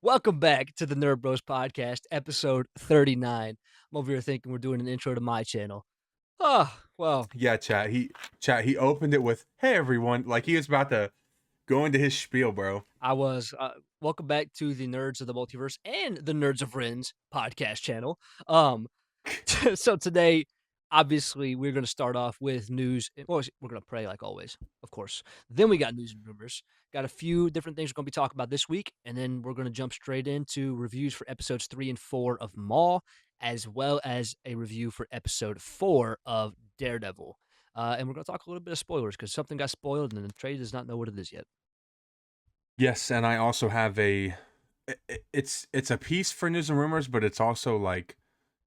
Welcome back to the Nerd Bros Podcast, episode 39. I'm over here thinking we're doing an intro to my channel. Oh, well, Yeah, chat. He opened it with "Hey everyone," like he was about to go into his spiel, bro. I was. Welcome back to the Nerds of the Multiverse and the Nerds of Ren's podcast channel. Um, so today, obviously, we're going to start off with news. Well, we're going to pray like always, of course. Then we got news and rumors. Got a few different things we're going to be talking about this week, and then we're going to jump straight into reviews for episodes 3 and 4 of Maw, as well as a review for episode 4 of Daredevil. And we're going to talk a little bit of spoilers because something got spoiled, and Trey does not know what it is yet. Yes, and I also have it's a piece for news and rumors, but it's also like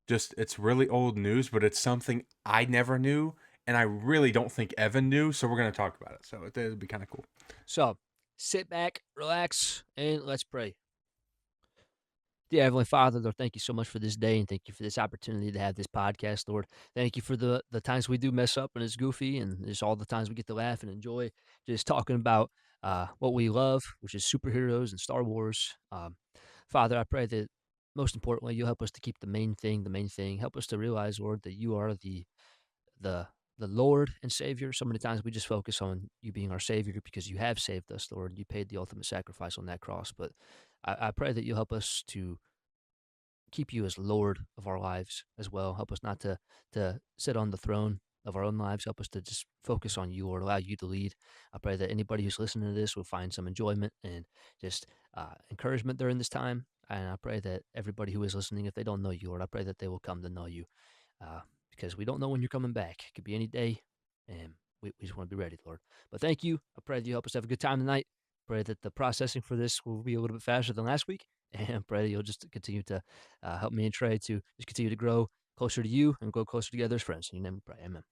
just it's really old news, but it's something I never knew, and I really don't think Evan knew. So we're gonna talk about it. So it'll be kind of cool. So sit back, relax, and let's pray. Dear Heavenly Father, Lord, thank you so much for this day and thank you for this opportunity to have this podcast, Lord. Thank you for the times we do mess up and it's goofy and just all the times we get to laugh and enjoy just talking about what we love, which is superheroes and Star Wars. Father, I pray that most importantly, you'll help us to keep the main thing the main thing. Help us to realize, Lord, that you are the the Lord and Savior. So many times we just focus on you being our Savior because you have saved us, Lord. You paid the ultimate sacrifice on that cross. But I pray that you'll help us to keep you as Lord of our lives as well. Help us not to sit on the throne of our own lives. Help us to just focus on you, Lord. Allow you to lead. I pray that anybody who's listening to this will find some enjoyment and just encouragement during this time. And I pray that everybody who is listening, if they don't know you, Lord, I pray that they will come to know you because we don't know when you're coming back. It could be any day, and we just want to be ready, Lord. But thank you. I pray that you help us have a good time tonight. Pray that the processing for this will be a little bit faster than last week, and pray that you'll just continue to help me and Trey to just continue to grow closer to you and grow closer together as friends. In your name we pray. Amen.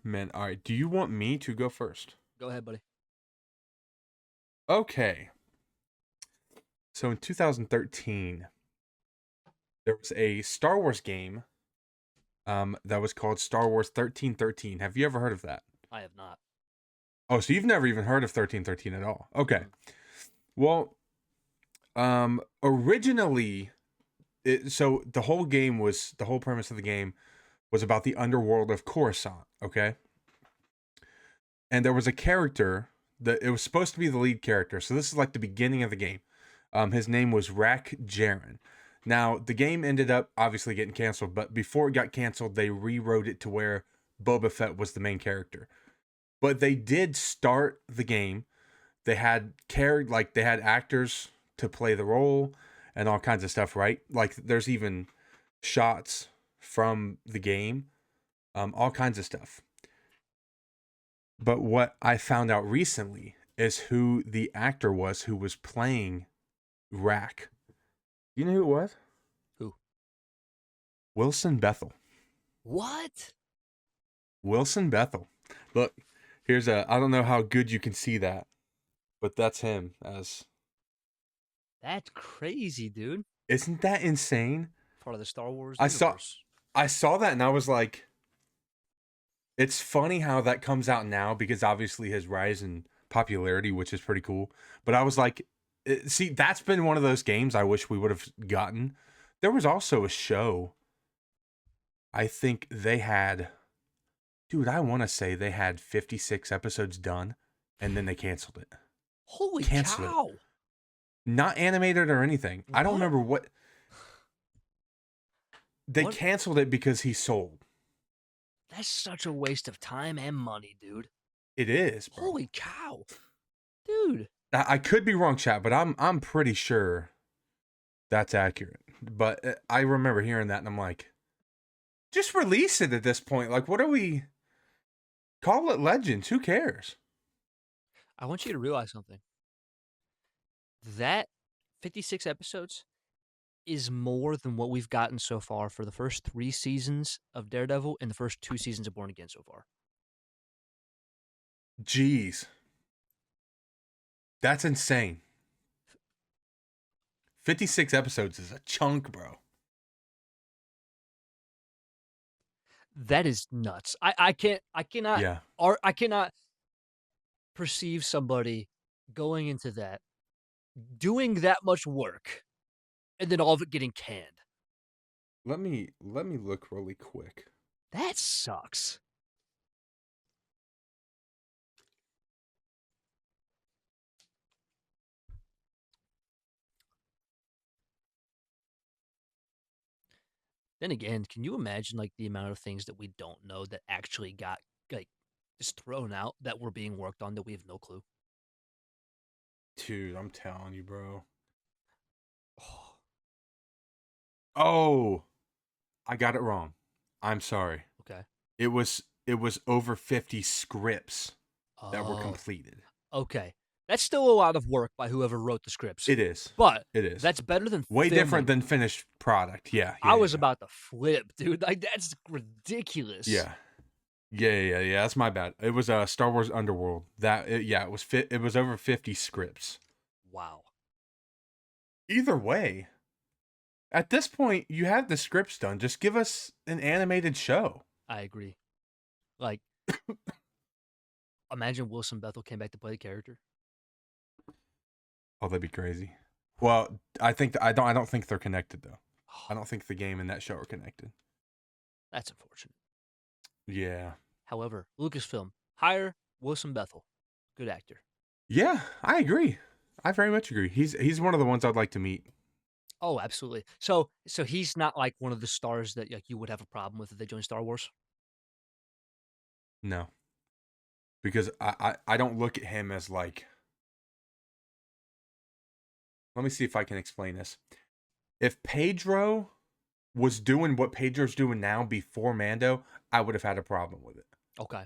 Amen. All right. Do you want me to go first? Go ahead, buddy. Okay. So in 2013, there was a Star Wars game that was called Star Wars 1313. Have you ever heard of that? I have not. Oh, so you've never even heard of 1313 at all. Okay. Well, originally so the whole premise of the game was about the underworld of Coruscant, okay? And there was a character that it was supposed to be the lead character. So this is like the beginning of the game. His name was Rack Jaren. Now, the game ended up obviously getting canceled, but before it got canceled, they rewrote it to where Boba Fett was the main character. But they did start the game. They had they had actors to play the role and all kinds of stuff, right? Like there's even shots from the game, all kinds of stuff. But what I found out recently is who the actor was who was playing Rack. You know who it was? Who? Wilson Bethel. What? Wilson Bethel. Look, I don't know how good you can see that, but that's him as. That's crazy, dude. Isn't that insane? Part of the Star Wars I saw universe. I saw that and I was like, it's funny how that comes out now because obviously his rise in popularity, which is pretty cool. But I was like, see, that's been one of those games I wish we would have gotten. There was also a show. I think they had, dude, I want to say they had 56 episodes done and then they canceled it. Holy Canceled cow. it. Not animated or anything. I don't remember what. They canceled it because he sold. That's such a waste of time and money, dude. It is, bro. Holy cow. Dude. I could be wrong, chat, but I'm pretty sure that's accurate. But I remember hearing that and I'm like, just release it at this point. Like, what are we? Call it Legends. Who cares? I want you to realize something. That 56 episodes is more than what we've gotten so far for the first 3 seasons of Daredevil and the first 2 seasons of Born Again so far. Jeez. That's insane. 56 episodes is a chunk, bro. That is nuts. I cannot Yeah. I cannot perceive somebody going into that, doing that much work, and then all of it getting canned. Let me look really quick. That sucks. Then again, can you imagine like the amount of things that we don't know that actually got like just thrown out that were being worked on that we have no clue? Dude, I'm telling you, bro. Oh, Oh, I got it wrong. I'm sorry. okay. It was over 50 scripts that were Oh, completed. okay. That's still a lot of work by whoever wrote the scripts, It is. but It is. that's better than Way different filming. than finished product. Yeah, I yeah, was yeah. about to flip, dude. Like that's ridiculous. Yeah. Yeah. That's my bad. It was Star Wars Underworld. Yeah, it was over 50 scripts. Wow. Either way, at this point you have the scripts done. Just give us an animated show. I agree. Like, imagine Wilson Bethel came back to play the character. Oh, that'd be crazy. Well, I don't think they're connected though. I Oh, don't think the game and that show are connected. that's unfortunate. Yeah. However, Lucasfilm, hire Wilson Bethel. Good actor. Yeah, I agree. I very much agree. He's one of the ones I'd like to meet. Oh, absolutely. So he's not like one of the stars that like you would have a problem with if they joined Star Wars. No, because I don't look at him as like. Let me see if I can explain this. If Pedro was doing what Pedro's doing now before Mando, I would have had a problem with it. Okay.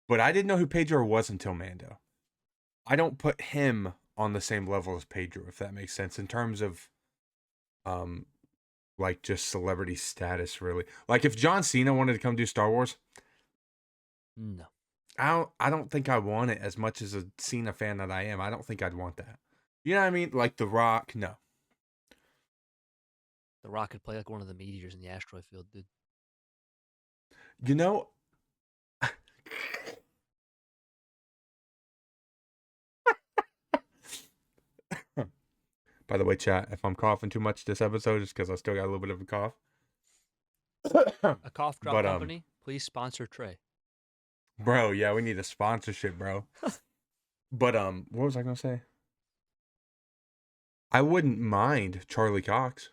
But I didn't know who Pedro was until Mando. I don't put him on the same level as Pedro, if that makes sense, in terms of um like just celebrity status, really. Like if John Cena wanted to come do Star Wars, No. I don't think I want it as much as a Cena fan that I am. I don't think I'd want that. You know what I mean? Like The Rock, no. The Rock could play like one of the meteors in the asteroid field, dude. You know, by the way, chat, if I'm coughing too much this episode, it's because I still got a little bit of a cough. A cough drop But company, please sponsor Trey. bro, yeah, we need a sponsorship, bro. But what was I gonna say? I wouldn't mind Charlie Cox.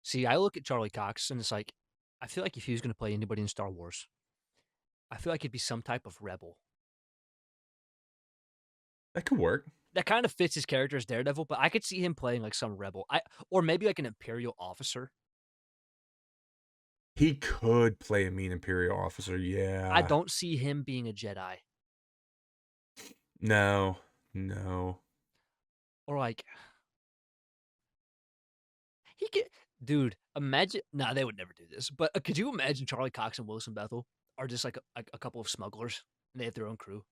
See, I look at Charlie Cox and it's like, I feel like if he was going to play anybody in Star Wars, I feel like it'd be some type of rebel. That could work. That kind of fits his character as Daredevil, but I could see him playing like some rebel. Or maybe like an Imperial officer. He could play a mean Imperial officer, I yeah. don't see him being a Jedi. No, no. Or like he could, dude. Imagine. Nah, they would never do this. But could you imagine Charlie Cox and Wilson Bethel are just like a couple of smugglers and they have their own crew?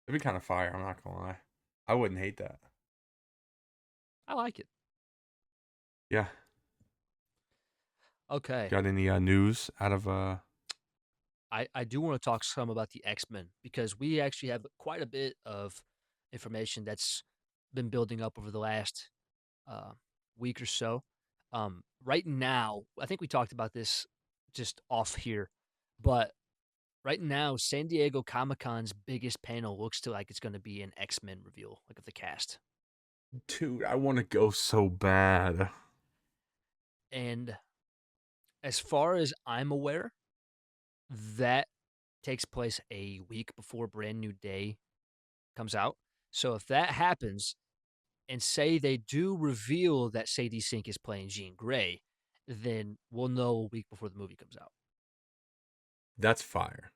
It'd be kind of fire, I'm not gonna lie. I wouldn't hate that. I like it. Yeah. Okay, Got any news out of I do want to talk some about the X-Men because we actually have quite a bit of information that's been building up over the last uh, week or so. Right now, I think we talked about this just off here, but right now, San Diego Comic Con's biggest panel looks to like it's going to be an X Men reveal, like of the cast. dude, I want to go so bad. And as far as I'm aware, that takes place a week before Brand New Day comes out. So if that happens, and say they do reveal that Sadie Sink is playing Jean Grey, then we'll know a week before the movie comes out. That's fire.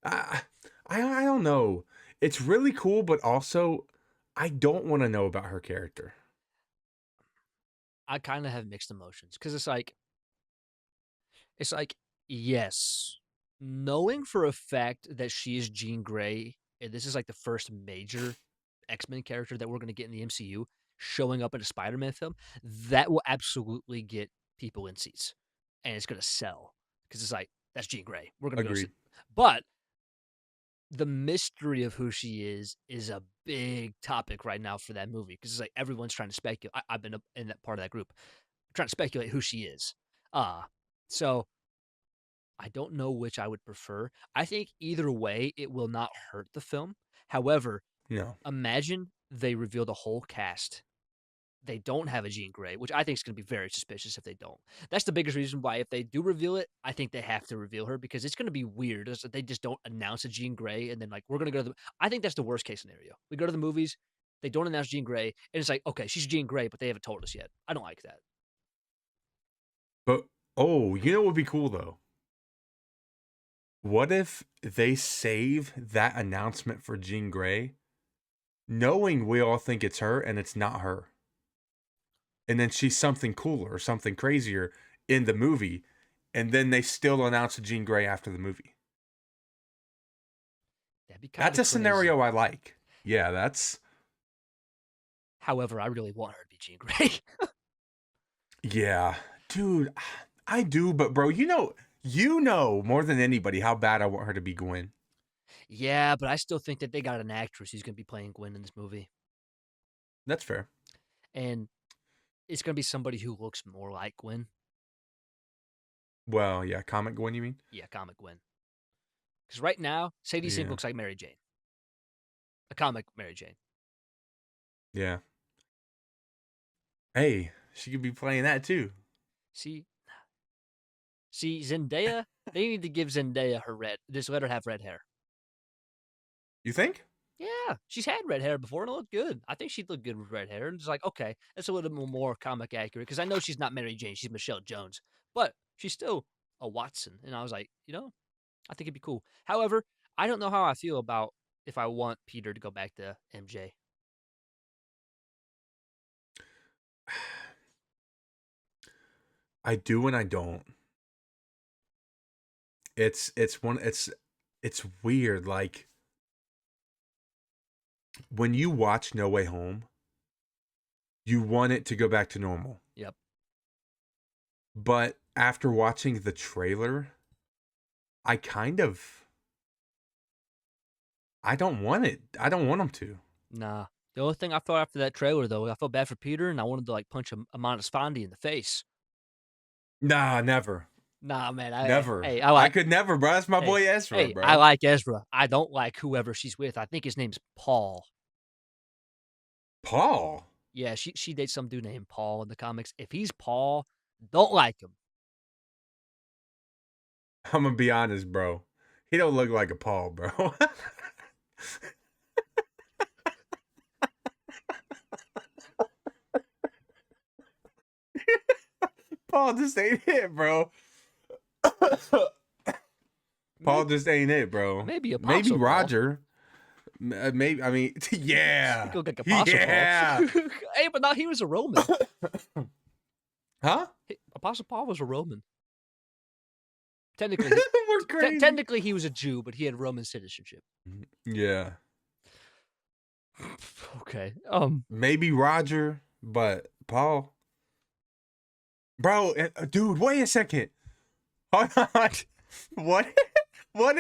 I I don't know. It's really cool, but also I don't want to know about her character. I kind of have mixed emotions because it's like yes, knowing for a fact that she is Jean Grey, and this is like the first major X-Men character that we're going to get in the MCU showing up in a Spider-Man film, that will absolutely get people in seats, and it's going to sell because it's like that's Jean Grey. We're going to go see. Agreed. But the mystery of who she is a big topic right now for that movie because it's like everyone's trying to speculate. I've been in that part of that group trying to speculate who she is. Uh so I don't know which I would prefer. I think either way it will not hurt the film. However, No. imagine they reveal the whole cast. They don't have a Jean Grey, which I think is going to be very suspicious if they don't. That's the biggest reason why if they do reveal it, I think they have to reveal her because it's going to be weird. Is that they just don't announce a Jean Grey and then like we're going to go to the. I think that's the worst case scenario. We go to the movies, they don't announce Jean Grey, and it's like okay, she's Jean Grey, but they haven't told us yet. I don't like that. But oh, you know what would be cool though? What if they save that announcement for Jean Grey, knowing we all think it's her and it's not her? And then she's something cooler or something crazier in the movie, and then they still announce a Jean Grey after the movie. That'd be kind That's of a crazy. scenario I like. Yeah, that's. However, I really want her to be Jean Grey. Yeah, dude, I do, but bro, you know more than anybody how bad I want her to be Gwen. Yeah, but I still think that they got an actress who's going to be playing Gwen in this movie, That's fair. and it's going to be somebody who looks more like Gwen. Well, yeah, comic Gwen, you mean? Yeah, comic Gwen. Because right now, Sadie Sink Yeah. looks like Mary Jane. A comic Mary Jane. Yeah. Hey, she could be playing that too. See, Zendaya. They need to give Zendaya her red. Just let her have red hair. You think? Yeah, she's had red hair before and it looked good. I think she'd look good with red hair. And it's like, okay, that's a little bit more comic accurate because I know she's not Mary Jane. She's Michelle Jones, but she's still a Watson. And I was like, I think it'd be cool. However, I don't know how I feel about if I want Peter to go back to MJ. I do and I don't. It's weird. Like when you watch No Way Home, you want it to go back to normal. Yep. But after watching the trailer, I don't want it. I don't want them to. Nah. The only thing I felt after that trailer, though, I felt bad for Peter, and I wanted to like punch Amanda's Fondy in the face. Nah, never. Nah, man. Never. Hey, I could never, bro. That's my boy Ezra, hey, bro. I like Ezra. I don't like whoever she's with. I think his name's Paul. Paul. Yeah, she dates some dude named Paul in the comics. If he's Paul, don't like him. I'm gonna be honest, bro. He don't look like a Paul, bro. Paul just ain't it, bro. Paul just ain't it, bro. Maybe Maybe Apostle Roger. Maybe I mean, yeah, He look like Apostle yeah. Paul. Hey, but no, he was a Roman. Huh? Apostle Paul was a Roman. Technically, We're crazy. technically he was a Jew, but he had Roman citizenship. Yeah. Okay. Maybe Roger, but Paul. Bro, dude, wait a second. Hold on. What? What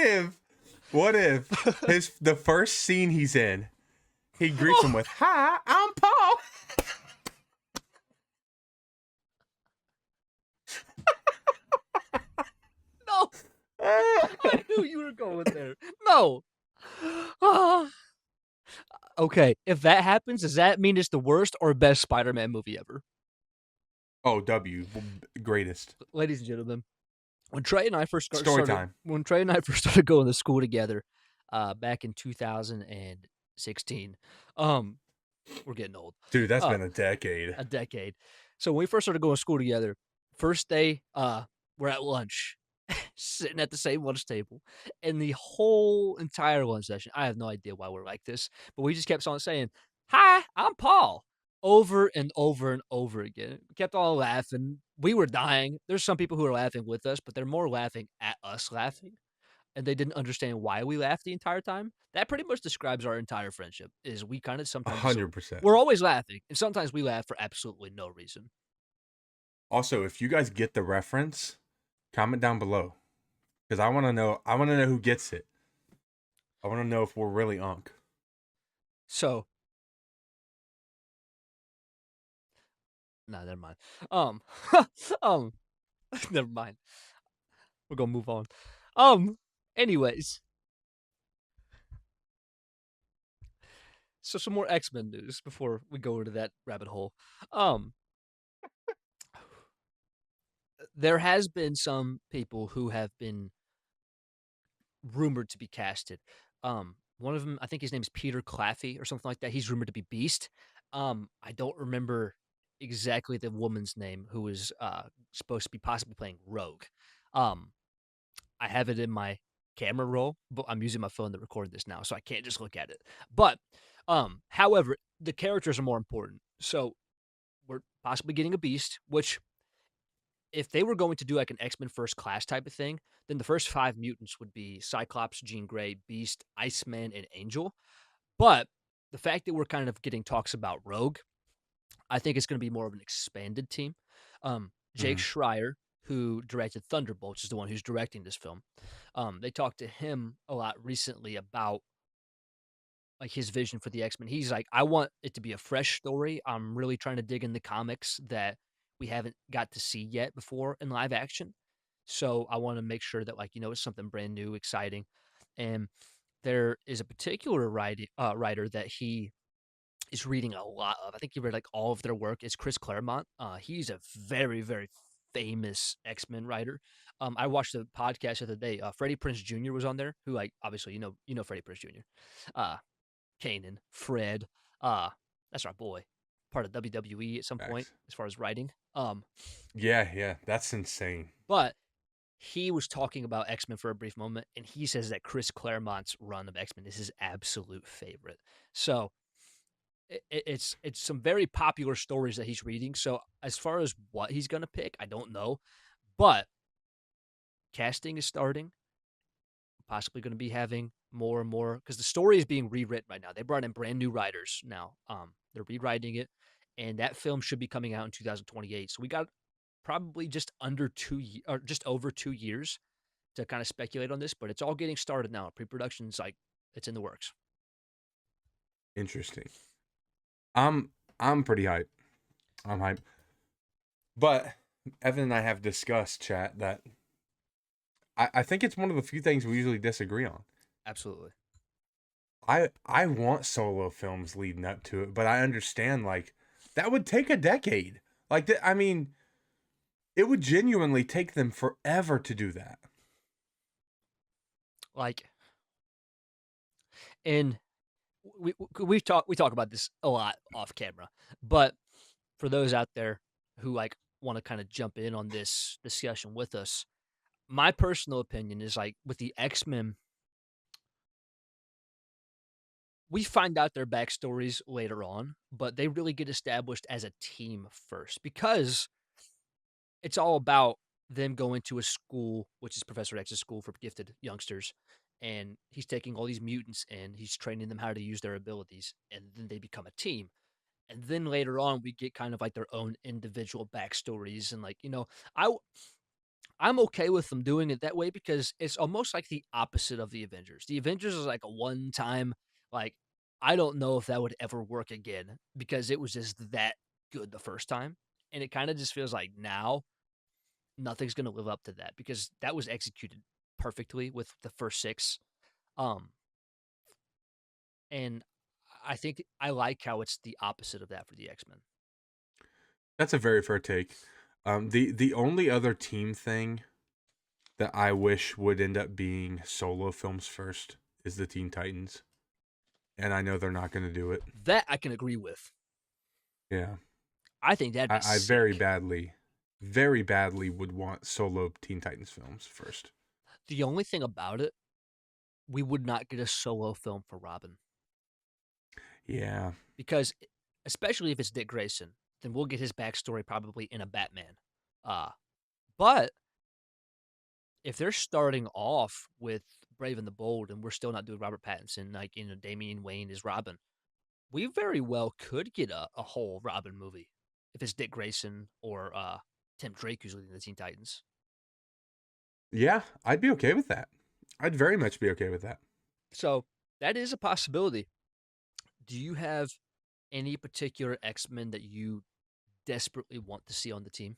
if the first scene he's in, he greets him with, "Hi, I'm Paul." No, I knew you were going there. No. Ah. Okay, if that happens, does that mean it's the worst or best Spider-Man movie ever? Oh, greatest. Ladies and gentlemen, when Trey and I first Story time. when Trey and I first started going to school together, back in 2016, we're getting old. Dude, that's been a decade. A decade. So when we first started going to school together, first day, we're at lunch, sitting at the same lunch table, and the whole entire lunch session, I have no idea why we're like this, but we just kept on saying, "Hi, I'm Paul," over and over and over again. We kept on laughing. We were dying. There's some people who are laughing with us, but they're more laughing at us laughing, and they didn't understand why we laughed the entire time. That pretty much describes our entire friendship. Is we kind of sometimes 100%. we're always laughing, and sometimes we laugh for absolutely no reason. Also, if you guys get the reference, comment down below, because I want to know. I want to know who gets it. I want to know if we're really Unk. So, no, never mind. Um, um, never mind. We're gonna move on. Anyways, so some more X-Men news before we go into that rabbit hole. Um, there has been some people who have been rumored to be casted. One of them, I think his name is Peter Claffey or something like that. He's rumored to be Beast. I don't remember exactly the woman's name who is supposed to be possibly playing Rogue. Um, I have it in my camera roll, but I'm using my phone to record this now, so I can't just look at it. But however, the characters are more important. So we're possibly getting a Beast, which if they were going to do like an X-Men First Class type of thing, then the first 5 mutants would be Cyclops, Jean Grey, Beast, Iceman, and Angel. But the fact that we're kind of getting talks about Rogue, I think it's going to be more of an expanded team. Jake Mm-hmm. Schreier, who directed Thunderbolts, is the one who's directing this film. They talked to him a lot recently about like his vision for the X-Men. He's like, I want it to be a fresh story. I'm really trying to dig in the comics that we haven't got to see yet before in live action. So I want to make sure that it's something brand new, exciting. And there is a particular writer that he is reading a lot of. I think he read like all of their work. Is Chris Claremont. He's a very, very famous X-Men writer. I watched the podcast the other day. Freddie Prinze Jr. was on there, who like obviously you know Freddie Prinze Jr. Uh, Kanan, Fred. Uh, that's our boy. Part of WWE at some point Facts. as far as writing. Yeah, yeah, that's insane. But he was talking about X Men for a brief moment, and he says that Chris Claremont's run of X Men is his absolute favorite. So it's some very popular stories that he's reading. So as far as what he's gonna pick, I don't know, but casting is starting. Possibly going to be having more and more because the story is being rewritten right now. They brought in brand new writers now. They're rewriting it, and that film should be coming out in 2028. So we got probably just under or just over 2 years to kind of speculate on this, but it's all getting started now. Pre-production's like it's in the works. Interesting. I'm pretty hyped. I'm hyped. But Evan and I have discussed, chat, that I think it's one of the few things we usually disagree on. Absolutely. I want solo films leading up to it, but I understand like that would take a decade. Like I mean, it would genuinely take them forever to do that. Like, and we talk about this a lot off camera, but for those out there who like want to kind of jump in on this discussion with us, my personal opinion is like with the X-Men, we find out their backstories later on, but they really get established as a team first because it's all about them going to a school, which is Professor X's school for gifted youngsters. And he's taking all these mutants and he's training them how to use their abilities. And then they become a team. And then later on, we get kind of like their own individual backstories. And like, I, I'm okay with them doing it that way because it's almost like the opposite of the Avengers. The Avengers is like a one time, like, I don't know if that would ever work again because it was just that good the first time. And it kind of just feels like now nothing's going to live up to that because that was executed perfectly with the first 6. Um, and I think I like how it's the opposite of that for the X-Men. That's a very fair take. The only other team thing that I wish would end up being solo films first is the Teen Titans, and I know they're not going to do it. That I can agree with. Yeah, I think that'd be I sick. very badly would want solo Teen Titans films first. The only thing about it, we would not get a solo film for Robin Yeah, because, especially if it's Dick Grayson, then we'll get his backstory probably in a Batman. Uh, but if they're starting off with Brave and the Bold and we're still not doing Robert Pattinson, like Damian Wayne is Robin, we very well could get a whole Robin movie if it's Dick Grayson or Tim Drake who's leading the Teen Titans. yeah, I'd be okay with that. I'd very much be okay with that. So That is a possibility. Do you have any particular X-Men that you desperately want to see on the team?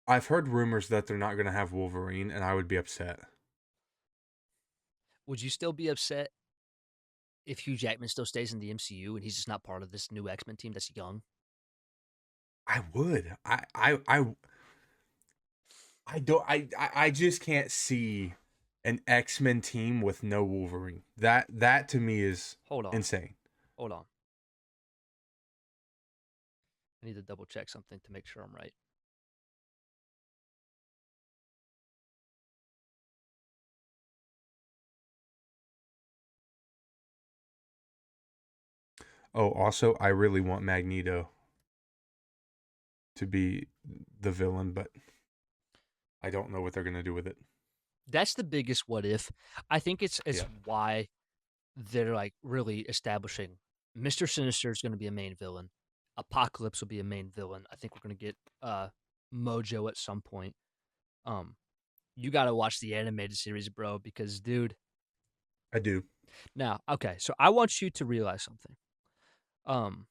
I've heard rumors that they're not going to have Wolverine, and I would be upset. Would you still be upset if Hugh Jackman still stays in the MCU and he's just not part of this new X-Men team that's young? I would. I don't. I just can't see an X-Men team with no Wolverine. That to me is Hold on. insane. Hold on. I need to double check something to make sure I'm right. Oh, also, I really want Magneto to be the villain, but I don't know what they're gonna do with it. That's the biggest what if. I think it's Yeah, why they're like really establishing Mr. Sinister is going to be a main villain. Apocalypse will be a main villain. I think we're going to get Mojo at some point. Um you got to watch the animated series, bro, because dude. I do. Now, okay, so I want you to realize something. Um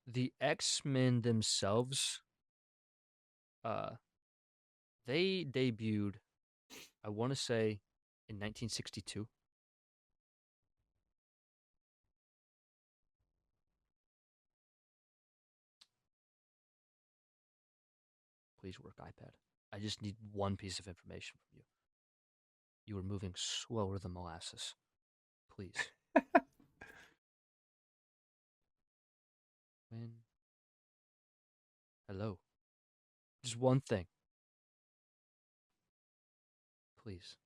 the X-Men themselves uh they debuted, I want to say, in 1962. Please work iPad. I just need one piece of information from you. You are moving slower than molasses. Please. When? Hello. Just one thing. Please.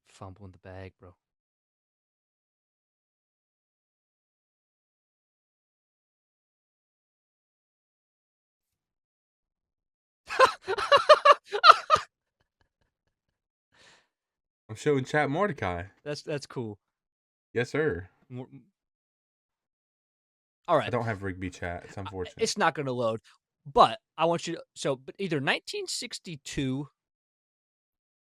Fumble in the bag, bro. I'm showing chat Mordecai. That's cool. Yes, sir. All I right. don't have Rigby chat. It's unfortunate. It's not going to load, but I want you to. So, but either 1962.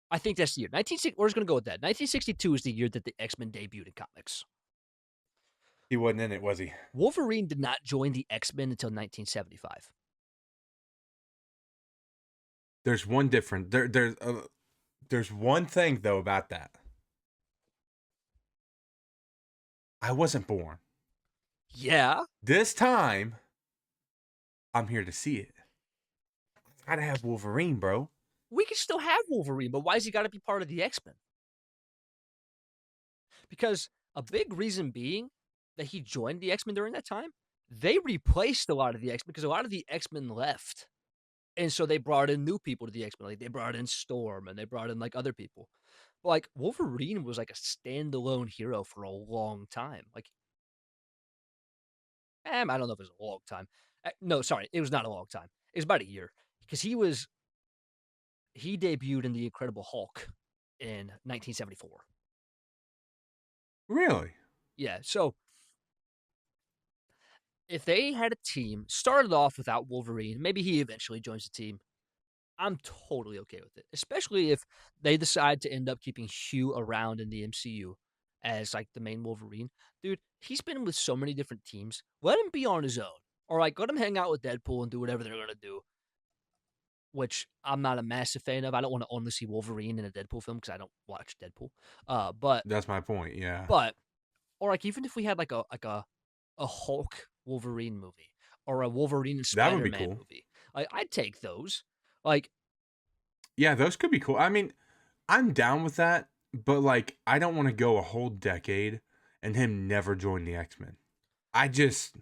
I think that's the year. 1960. We're just going to go with that. 1962 is the year that the X-Men debuted in comics. He wasn't in it, was he? Wolverine did not join the X-Men until 1975. There's one different. There's one thing though about that. I wasn't born. Yeah, This time, I'm here to see it. Gotta have Wolverine, bro. we can still have Wolverine, but why has he got to be part of the X-Men? Because a big reason being that he joined the X-Men during that time, they replaced a lot of the X-Men because a lot of the X-Men left. And so they brought in new people to the X-Men. Like they brought in Storm and they brought in like other people. But like Wolverine was like a standalone hero for a long time. Like, I don't know if it was a long time. No, sorry, it was not a long time. It was about a year because he debuted in the Incredible Hulk in 1974. Really? Yeah, so if they had a team started off without Wolverine, maybe he eventually joins the team. I'm totally okay with it, especially if they decide to end up keeping Hugh around in the MCU as like the main Wolverine. Dude, he's been with so many different teams. Let him be on his own, or like let him hang out with Deadpool and do whatever they're gonna do. Which I'm not a massive fan of. I don't want to only see Wolverine in a Deadpool film because I don't watch Deadpool. But That's my point. Yeah. but or like even if we had like a Hulk Wolverine movie or a Wolverine and That would Spider be Man cool. movie, like I'd take those. Like, Yeah, those could be cool. I mean, I'm down with that, but like, I don't want to go a whole decade and him never join the X-Men. I just,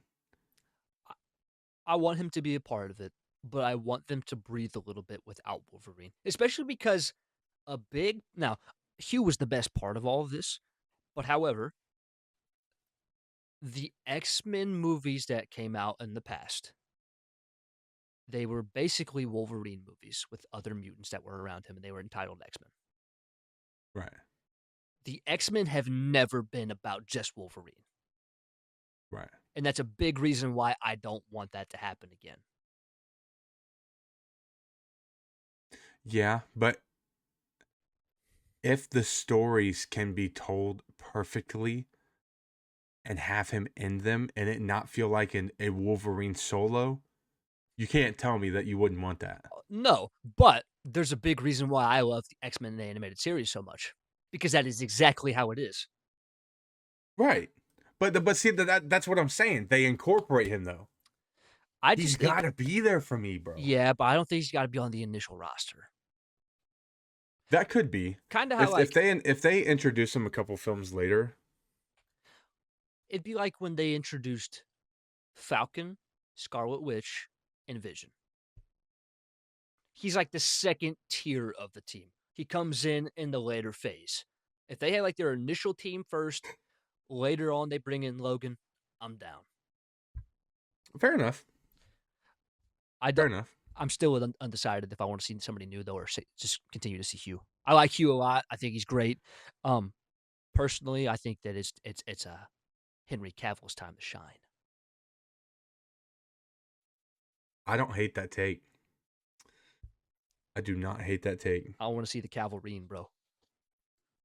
I want him to be a part of it, but I want them to breathe a little bit without Wolverine, especially because now Hugh was the best part of all of this, but however, the X-Men movies that came out in the past, they were basically Wolverine movies with other mutants that were around him and they were entitled X-Men. right, The X-Men have never been about just Wolverine. right. And that's a big reason why I don't want that to happen again. Yeah, but if the stories can be told perfectly and have him in them and it not feel like a Wolverine solo, you can't tell me that you wouldn't want that. No, but there's a big reason why I love the X-Men the animated series so much, because that is exactly how it is. Right. But see that's what I'm saying. They incorporate him though. I He's just got think, to be there for me, bro. yeah, but I don't think he's got to be on the initial roster. That could be. Kind of how If like they introduce him a couple films later, it'd be like when they introduced Falcon, Scarlet Witch, and Vision. He's like the second tier of the team. He comes in the later phase. If they had like their initial team first, later on they bring in Logan, I'm down. fair enough. I Fair don't. enough. I'm still undecided if I want to see somebody new though, or just continue to see Hugh. I like Hugh a lot. I think he's great. Um, Personally, I think that it's Henry Cavill's time to shine. I don't hate that take. I do not hate that take. I want to see the Cavalrine, bro.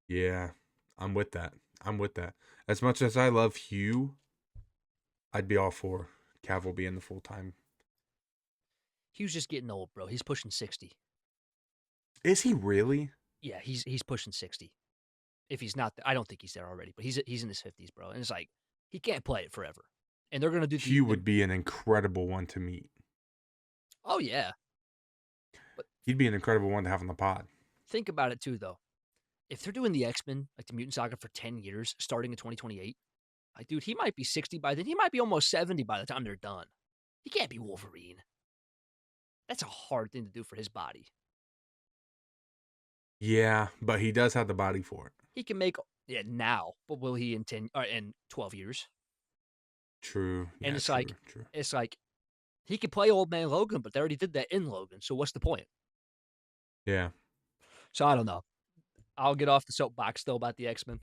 Yeah, I'm with that. I'm with that. As much as I love Hugh, I'd be all for Cavill being the full time. Hugh's just getting old, bro. He's pushing 60. Is he really? Yeah, he's pushing 60. If he's not, I don't think he's there already, but he's in his 50s, bro. And it's like he can't play it forever. And they're gonna do Hugh would be an incredible one to meet. oh yeah, but He'd be an incredible one to have on the pod. think about it too, though. If they're doing the X-Men, like the Mutant Saga, for 10 years, starting in 2028, like, dude, he might be 60 by then. He might be almost 70 by the time they're done. He can't be Wolverine. That's a hard thing to do for his body. Yeah, but he does have the body for it. He can make it now, but will he in 10 or in 12 years? True. And Yeah, true. True. it's like he could play Old Man Logan, but they already did that in Logan. So what's the point? Yeah. So I don't know. I'll get off the soapbox though about the X-Men.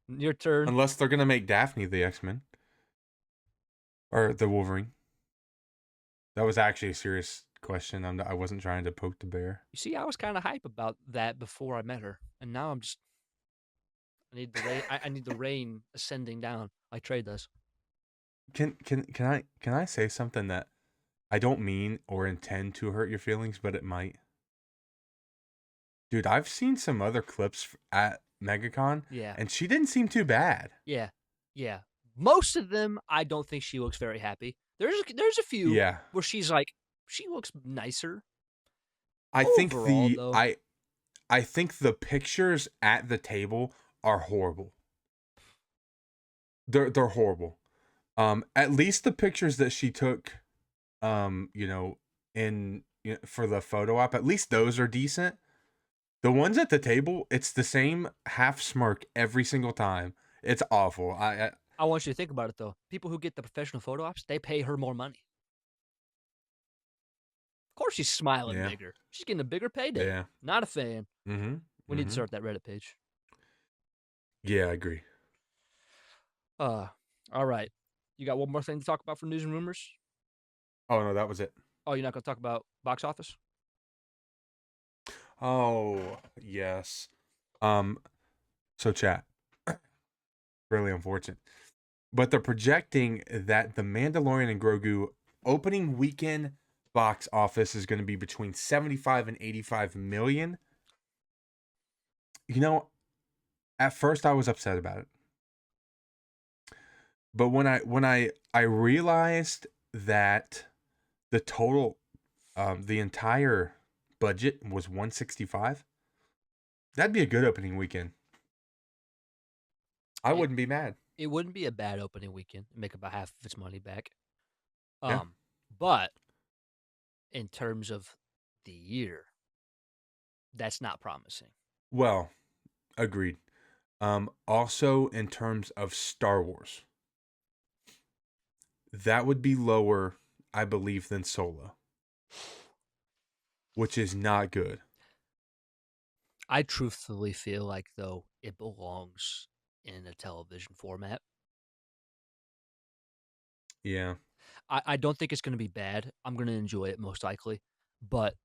Your turn. Unless they're gonna make Daphne the X-Men or the Wolverine. That was actually a serious question. I wasn't trying to poke the bear. You see, I was kind of hype about that before I met her, and now I'm just I need the rain. I need the rain ascending down like Trey does. Can I say something that I don't mean or intend to hurt your feelings, but it might? Dude, I've seen some other clips at MegaCon, Yeah, and she didn't seem too bad. yeah, yeah. Most of them, I don't think she looks very happy. There's a few Yeah. where she's like she looks nicer. I think Overall, though, I think the pictures at the table are horrible. They're horrible. At least the pictures that she took, you know, for the photo op, at least those are decent. The ones at the table, it's the same half smirk every single time. It's awful. I want you to think about it though. People who get the professional photo ops, they pay her more money. Of course, she's smiling Yeah, bigger. She's getting a bigger payday. yeah. Not a fan. Mm-hmm. We need to Mm-hmm. start that Reddit page. Yeah, I agree. Uh, all right. You got one more thing to talk about for news and rumors? Oh no, that was it. Oh, you're not going to talk about box office? Oh yes. Um. So chat. Really unfortunate. But they're projecting that The Mandalorian and Grogu opening weekend box office is going to be between 75 and 85 million. You know, at first I was upset about it. But when I realized that the total the entire budget was 165, that'd be a good opening weekend. I It, wouldn't be mad. it wouldn't be a bad opening weekend. Make about half of its money back. Yeah. But in terms of the year, that's not promising. Well, agreed. Also in terms of Star Wars, that would be lower, I believe, than Solo, which is not good. I truthfully feel like, though, it belongs in a television format. Yeah, I don't think it's gonna be bad. I'm gonna enjoy it most likely, but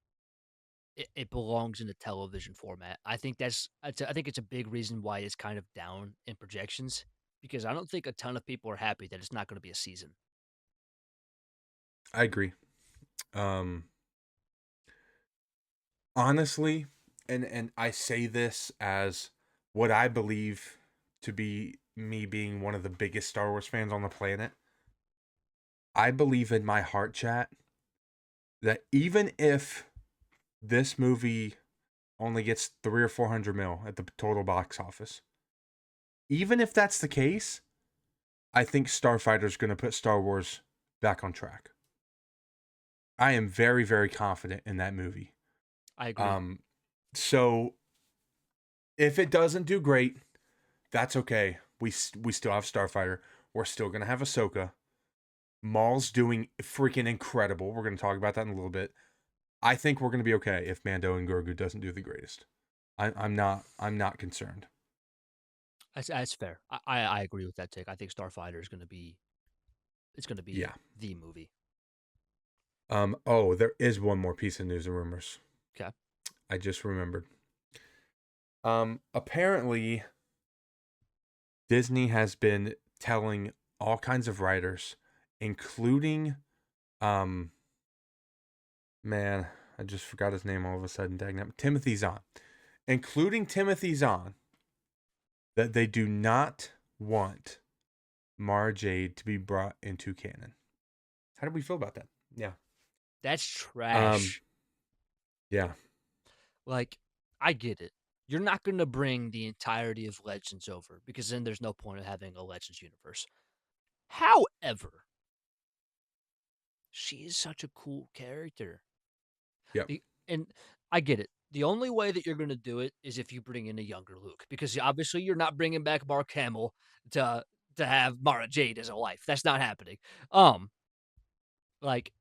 it belongs in the television format. I think it's a big reason why it's kind of down in projections because I don't think a ton of people are happy that it's not gonna be a season. I agree. Um, honestly, and I say this as what I believe to be me being one of the biggest Star Wars fans on the planet. I believe in my heart chat that even if this movie only gets 3 or 400 mil at the total box office, even if that's the case, I think Starfighter's going to put Star Wars back on track. I am very, very confident in that movie. I agree. Um, so if it doesn't do great, that's okay. We still have Starfighter. We're still gonna have Ahsoka. Maul's doing freaking incredible. We're gonna talk about that in a little bit. I think we're gonna be okay if Mando and Grogu doesn't do the greatest. I'm not concerned. That's fair. I agree with that take. I think Starfighter is gonna be Yeah. the movie. Oh, there is one more piece of news and rumors. Okay. I just remembered. Apparently Disney has been telling all kinds of writers, including um man, I just forgot his name all of a sudden, dang, Timothy Zahn. Including Timothy Zahn, that they do not want Mara Jade to be brought into canon. How do we feel about that? Yeah. That's Um, trash. yeah. Like, I get it. You're not gonna bring the entirety of Legends over because then there's no point of having a Legends universe. However, she is such a cool character. Yep. And I get it. The only way that you're going to do it is if you bring in a younger Luke, because obviously you're not bringing back Mark Hamill to to have Mara Jade as a wife. That's not happening. Um, like,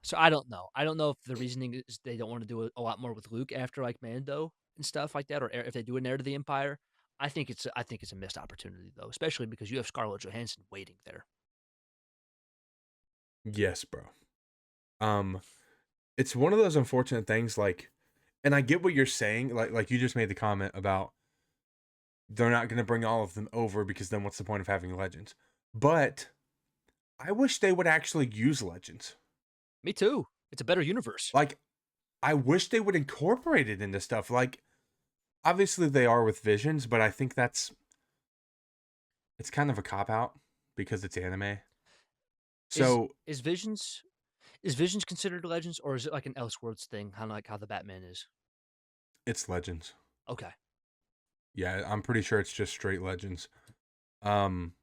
so I don't know. I don't know if the reasoning is they don't want to do a lot more with Luke after like Mando and stuff like that, or if they do an Heir to the Empire. I think it's a missed opportunity though, especially because you have Scarlett Johansson waiting there. Yes, bro. Um, it's one of those unfortunate things, like, and I get what you're saying. Like you just made the comment about they're not going to bring all of them over because then what's the point of having legends? But I wish they would actually use legends. Me too. It's a better universe. Like, I wish they would incorporate it into stuff. Like, obviously they are with Visions, but I think it's kind of a cop out because it's anime. Is So is Visions Is Visions considered Legends, or is it like an Elseworlds thing, kind of like how the Batman is? it's Legends. Okay, Yeah, I'm pretty sure it's just straight Legends. Um,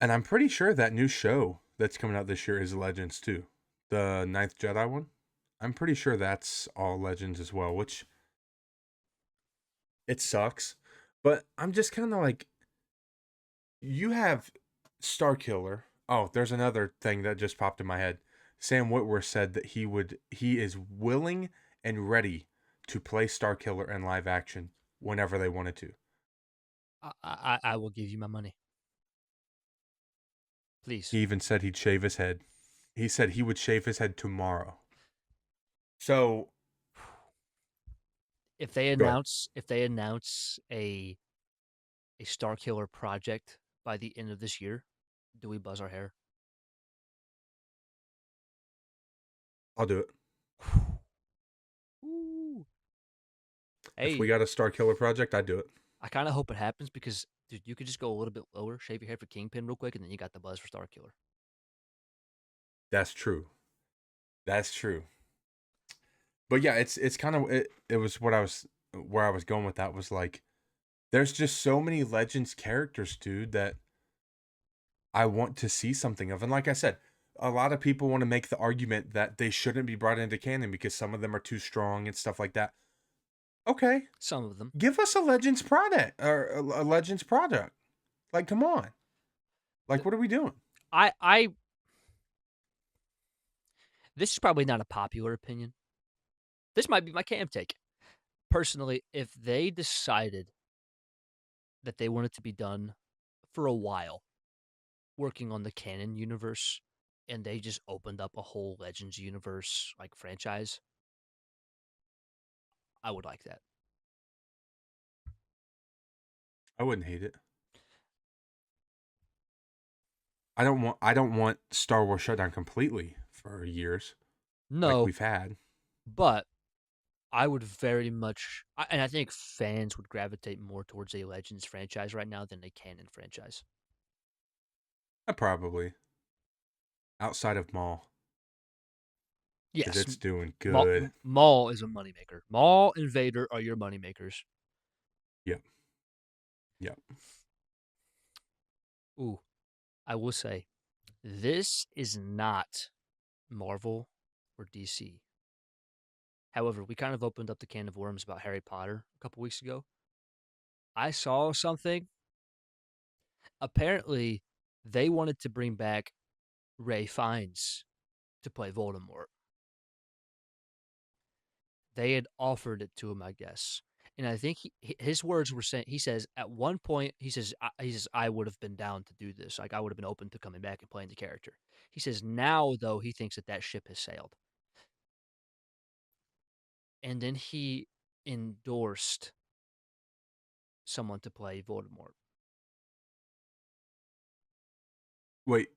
and I'm pretty sure that new show that's coming out this year is Legends too. The Ninth Jedi one. I'm pretty sure that's all Legends as well, which it sucks. But I'm just kind of like, you have Starkiller. Oh, there's another thing that just popped in my head. Sam Witwer said that he is willing and ready to play Starkiller in live action whenever they wanted to. I will give you my money, please. He even said he'd shave his head. He said he would shave his head tomorrow. So good. If they announce a Star Killer project by the end of this year, do we buzz our hair? I'll do it. Ooh. If we Hey, got a Starkiller project, I'd do it. I kind of hope it happens because dude, you could just go a little bit lower, shave your hair for Kingpin real quick, and then you got the buzz for Star Killer. That's true. That's true. But yeah, it's kind of it was what I was where I was going with that was like there's just so many Legends characters, dude, that I want to see something of. And like I said, a lot of people want to make the argument that they shouldn't be brought into canon because some of them are too strong and stuff like that. Okay, Some of them. give us a Legends product or a Legends product. Like, come on. Like, what are we doing? I This is probably not a popular opinion. This might be my cam take. Personally, if they decided that they want it to be done for a while working on the canon universe and they just opened up a whole Legends universe like franchise, I would like that. I wouldn't hate it. I don't want Star Wars shut down completely for years like No, we've had. but I would very much, and I think fans would gravitate more towards a Legends franchise right now than a canon franchise. Probably outside of Maul because Yes, it's doing Maul, good. Maul is a moneymaker. Maul and Vader are your moneymakers. Yep. Yep. Ooh, I will say, this is not Marvel or DC. However, we kind of opened up the can of worms about Harry Potter a couple weeks ago. I saw something. Apparently, they wanted to bring back Ray Fiennes to play Voldemort. They had offered it to him, I guess. And I think his words were saying, he says, at one point, I would have been down to do this. Like, I would have been open to coming back and playing the character. He says, now, though, he thinks that ship has sailed. And then he endorsed someone to play Voldemort. Wait,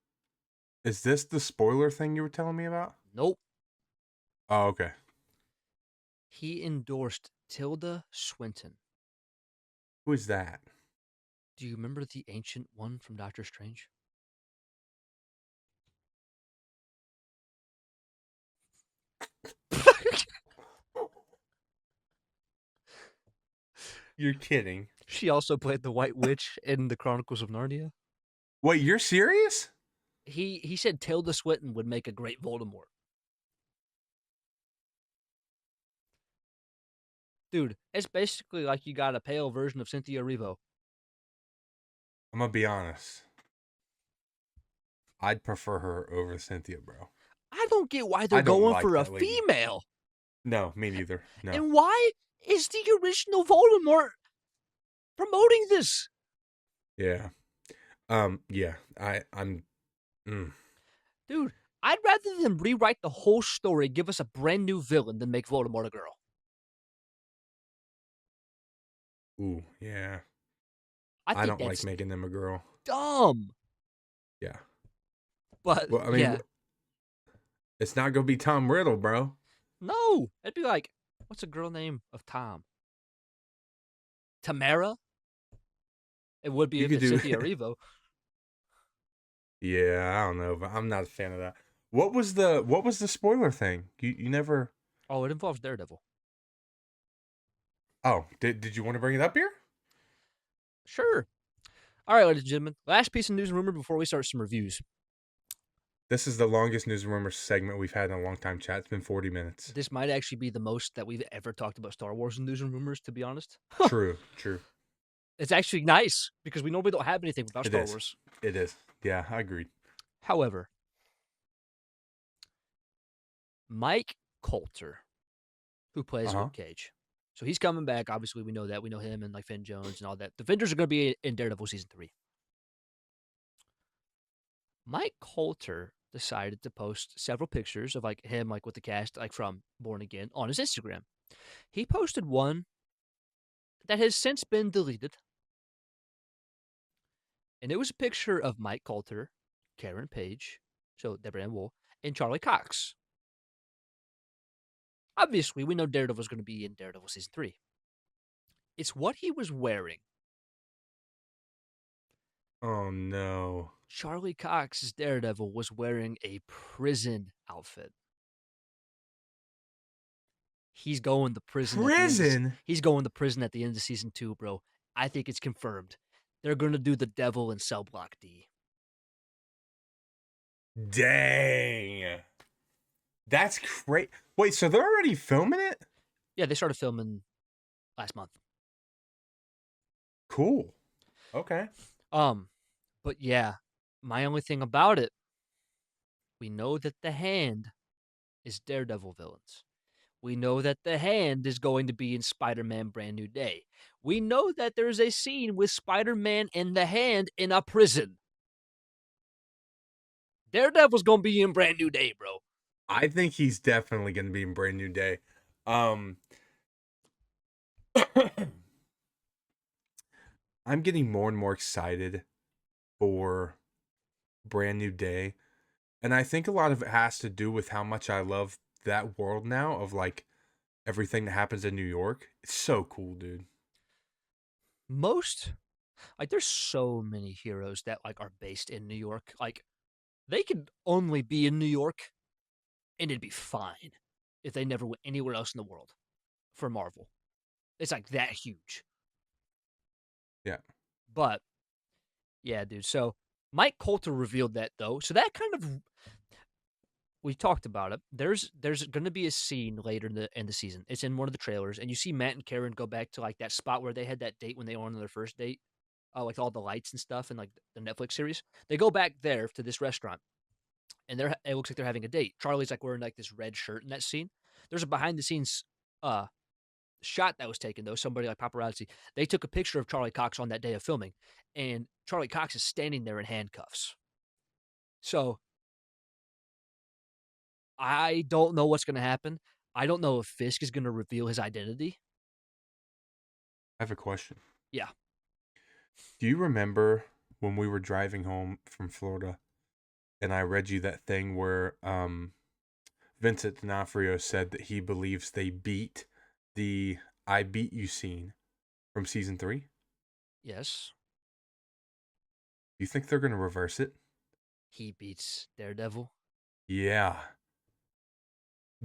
is this the spoiler thing you were telling me about? Nope. Oh, okay. He endorsed Tilda Swinton. Who is that? Do you remember the ancient one from Doctor Strange? You're kidding. She also played the White Witch in the Chronicles of Narnia. Wait, you're serious? He said Tilda Swinton would make a great Voldemort. Dude, it's basically like you got a pale version of Cynthia Erivo. I'm gonna be honest. I'd prefer her over Cynthia, bro. I don't get why they're I don't going like for a that lady. female. No, me neither. No. And why is the original Voldemort promoting this? Yeah. Yeah. I'm. Mm. Dude, I'd rather them rewrite the whole story, give us a brand new villain, than make Voldemort a girl. Ooh, yeah. I I think don't like that's making them a girl. dumb. Yeah. But Well, I mean, yeah, it's not gonna be Tom Riddle, bro. no. It'd be like, what's a girl name of Tom? Tamara? It would be You if could it's do. Cynthia Erivo. Yeah, I don't know, but I'm not a fan of that. What was the spoiler thing? You never. Oh, it involves Daredevil. Oh, did you want to bring it up here? Sure. All right, ladies and gentlemen. Last piece of news and rumor before we start some reviews. This is the longest news and rumor segment we've had in a long time, chat. It's been 40 minutes. This might actually be the most that we've ever talked about Star Wars news and rumors, to be honest. True, true. It's actually nice because we normally don't have anything about It Star is. Wars. It is. Yeah, I agreed. However, Mike Coulter, who Uh plays huh. Luke Cage, so he's coming back. Obviously, we know that. We know him and like Finn Jones and all that. The Avengers are going to be in Daredevil season 3. Mike Coulter decided to post several pictures of like him, like with the cast, like from Born Again, on his Instagram. He posted one that has since been deleted, and it was a picture of Mike Coulter, Karen Page, so Deborah Ann Wool, and Charlie Cox. Obviously, we know Daredevil's going to be in Daredevil season 3. It's what he was wearing. Oh no. Charlie Cox's Daredevil was wearing a prison outfit. He's going to prison at the end. Prison. He's going to prison at the end of season 2, bro. I think it's confirmed. They're going to do the Devil in Cell Block D. Dang. That's great. Wait, so they're already filming it? Yeah, they started filming last month. Cool. Okay. But yeah, my only thing about it, we know that the Hand is Daredevil villains. We know that the Hand is going to be in Spider-Man Brand New Day. We know that there's a scene with Spider-Man and the Hand in a prison. Daredevil's gonna be in Brand New Day, bro. I think he's definitely going to be in Brand New Day. Um, I'm getting more and more excited for Brand New Day. And I think a lot of it has to do with how much I love that world now of like everything that happens in New York. It's so cool, dude. Most like there's so many heroes that like are based in New York. Like they could only be in New York and it'd be fine if they never went anywhere else in the world for Marvel. It's like that huge. Yeah. But yeah, dude. So Mike Coulter revealed that though. So that kind of we talked about it. There's going to be a scene later in the season. It's in one of the trailers, and you see Matt and Karen go back to like that spot where they had that date when they were on their first date, like all the lights and stuff, and like the Netflix series. They go back there to this restaurant, and it looks like they're having a date. Charlie's like wearing like this red shirt in that scene. There's a behind the scenes uh shot that was taken though. Somebody like paparazzi. They took a picture of Charlie Cox on that day of filming, and Charlie Cox is standing there in handcuffs. So I don't know what's going to happen. I don't know if Fisk is going to reveal his identity. I have a question. Yeah. Do you remember when we were driving home from Florida and I read you that thing where Vincent D'Onofrio said that he believes they beat the I Beat You scene from season 3? Do Yes. you think they're going to reverse it? He beats Daredevil. Yeah.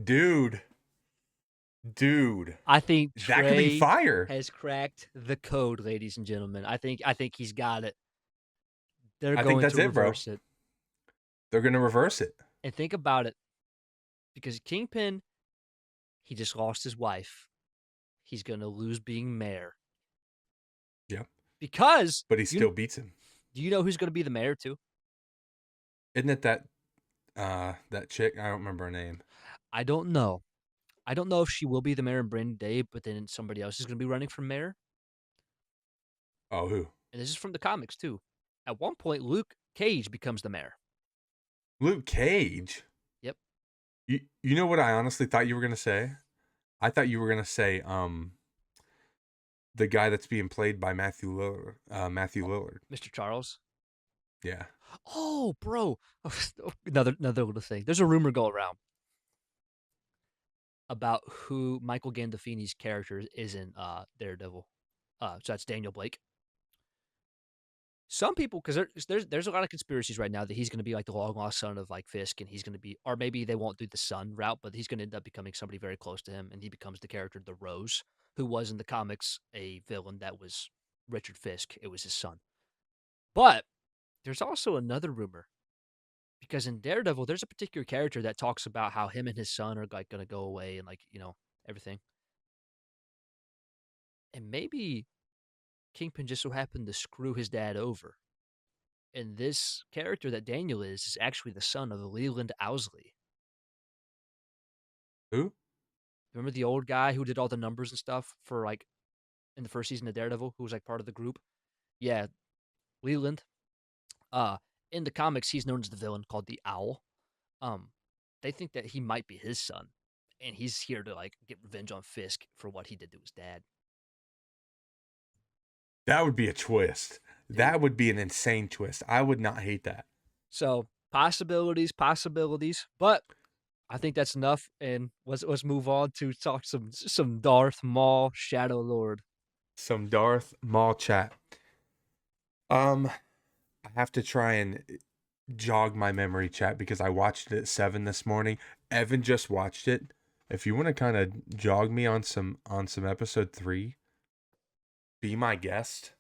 Dude. Dude. I think That could be Trey fire. has cracked the code, ladies and gentlemen. I think he's got it. They're I think going that's to it, bro. reverse it. They're going to reverse it. And think about it. Because Kingpin, he just lost his wife. He's going to lose being mayor. Yeah. Because But he still beats him. do you know who's going to be the mayor too? Isn't it that chick? I don't remember her name. I don't know. I don't know if she will be the mayor in Brandon Day, but then somebody else is going to be running for mayor. Oh, who? And this is from the comics too. At one point, Luke Cage becomes the mayor. Luke Cage. Yep. You know what I honestly thought you were gonna say? I thought you were gonna say the guy that's being played by Matthew Lillard. Matthew Lillard. Mr. Charles. Yeah. Oh, bro. Another little thing. There's a rumor go around about who Michael Gandolfini's character is in Daredevil. So that's Daniel Blake. Some people, because there's a lot of conspiracies right now that he's going to be like the long lost son of like Fisk, and he's going to be, or maybe they won't do the son route, but he's going to end up becoming somebody very close to him, and he becomes the character the Rose, who was in the comics a villain that was Richard Fisk. It was his son. But there's also another rumor because in Daredevil, there's a particular character that talks about how him and his son are like going to go away and like everything, and maybe Kingpin just so happened to screw his dad over. And this character that Daniel is actually the son of Leland Owsley. Who? Remember the old guy who did all the numbers and stuff for like in the first season of Daredevil, who was like part of the group? Yeah, Leland. Uh, in the comics, he's known as the villain called the Owl. Um, they think that he might be his son, and he's here to like get revenge on Fisk for what he did to his dad. That would be a twist. Dude. That would be an insane twist. I would not hate that. So possibilities, but I think that's enough. And let's move on to talk some Darth Maul Shadow Lord. Some Darth Maul chat. I have to try and jog my memory, chat, because I watched it at 7 this morning. Evan just watched it. If you want to kind of jog me on some episode 3, be my guest.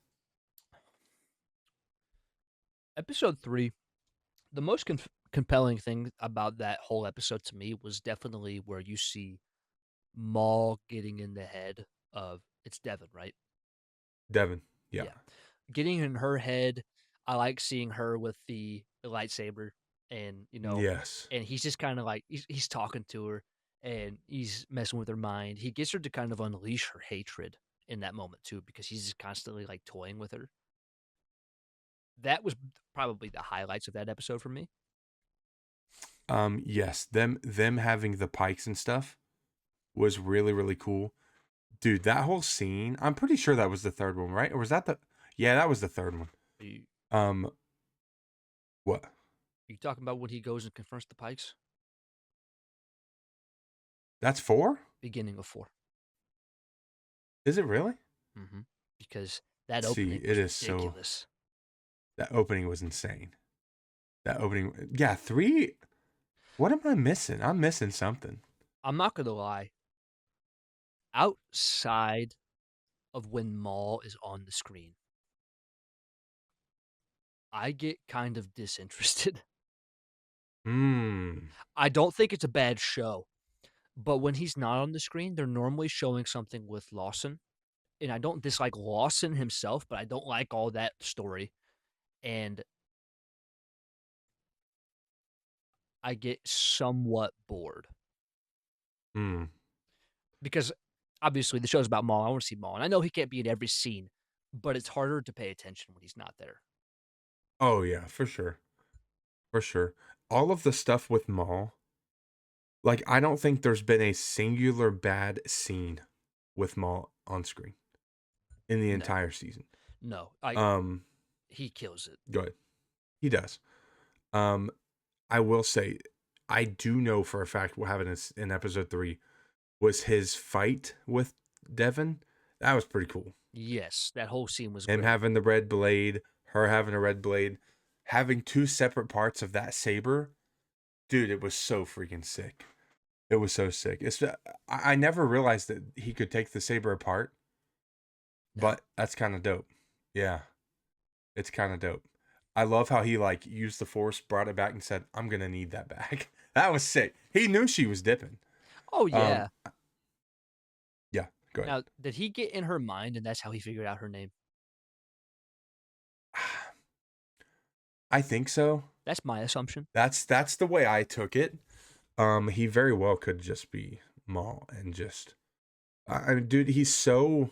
Episode 3, the most compelling thing about that whole episode to me was definitely where you see Maul getting in the head of it's Devin, right? Devin. Yeah. Getting in her head. I like seeing her with the lightsaber, and Yes. and he's just kind of like he's talking to her, and he's messing with her mind. He gets her to kind of unleash her hatred in that moment too, because he's just constantly like toying with her. That was probably the highlights of that episode for me. Yes, them having the pikes and stuff was really really cool. Dude, that whole scene, I'm pretty sure that was the third one, right? Or was that the Yeah, that was the third one. Are you, Um what? you talking about when he goes and confronts the Pikes? That's 4? Beginning of 4. Is it really? Mm-hmm. Because that See, opening it was is so ridiculous. that opening was insane. That opening, yeah, 3. What am I missing? I'm missing something. I'm not gonna lie. Outside of when Maul is on the screen, I get kind of disinterested. Hmm. I don't think it's a bad show, but when he's not on the screen, they're normally showing something with Lawson. And I don't dislike Lawson himself, but I don't like all that story. And I get somewhat bored Hmm. because obviously the show's about Maul. I want to see Maul. And I know he can't be in every scene, but it's harder to pay attention when he's not there. Oh yeah, for sure. For sure. All of the stuff with Maul, like I don't think there's been a singular bad scene with Maul on screen in the No, entire season. no. Um, He kills it. go ahead. He does. Um, I will say, I do know for a fact what happened in episode 3 was his fight with Devin. That was pretty cool. Yes, that whole scene was Him great. having the red blade, her having a red blade, having two separate parts of that saber. Dude, it was so freaking sick. It was so sick. I never realized that he could take the saber apart, No. but that's kind of dope. Yeah, it's kind of dope. I love how he like used the force, brought it back, and said, "I'm gonna need that back." That was sick. He knew she was dipping. Oh Um, yeah. yeah. Go ahead. Now, did he get in her mind and that's how he figured out her name? I think so. That's my assumption. That's the way I took it. He very well could just be Maul and just. I mean, dude, he's so.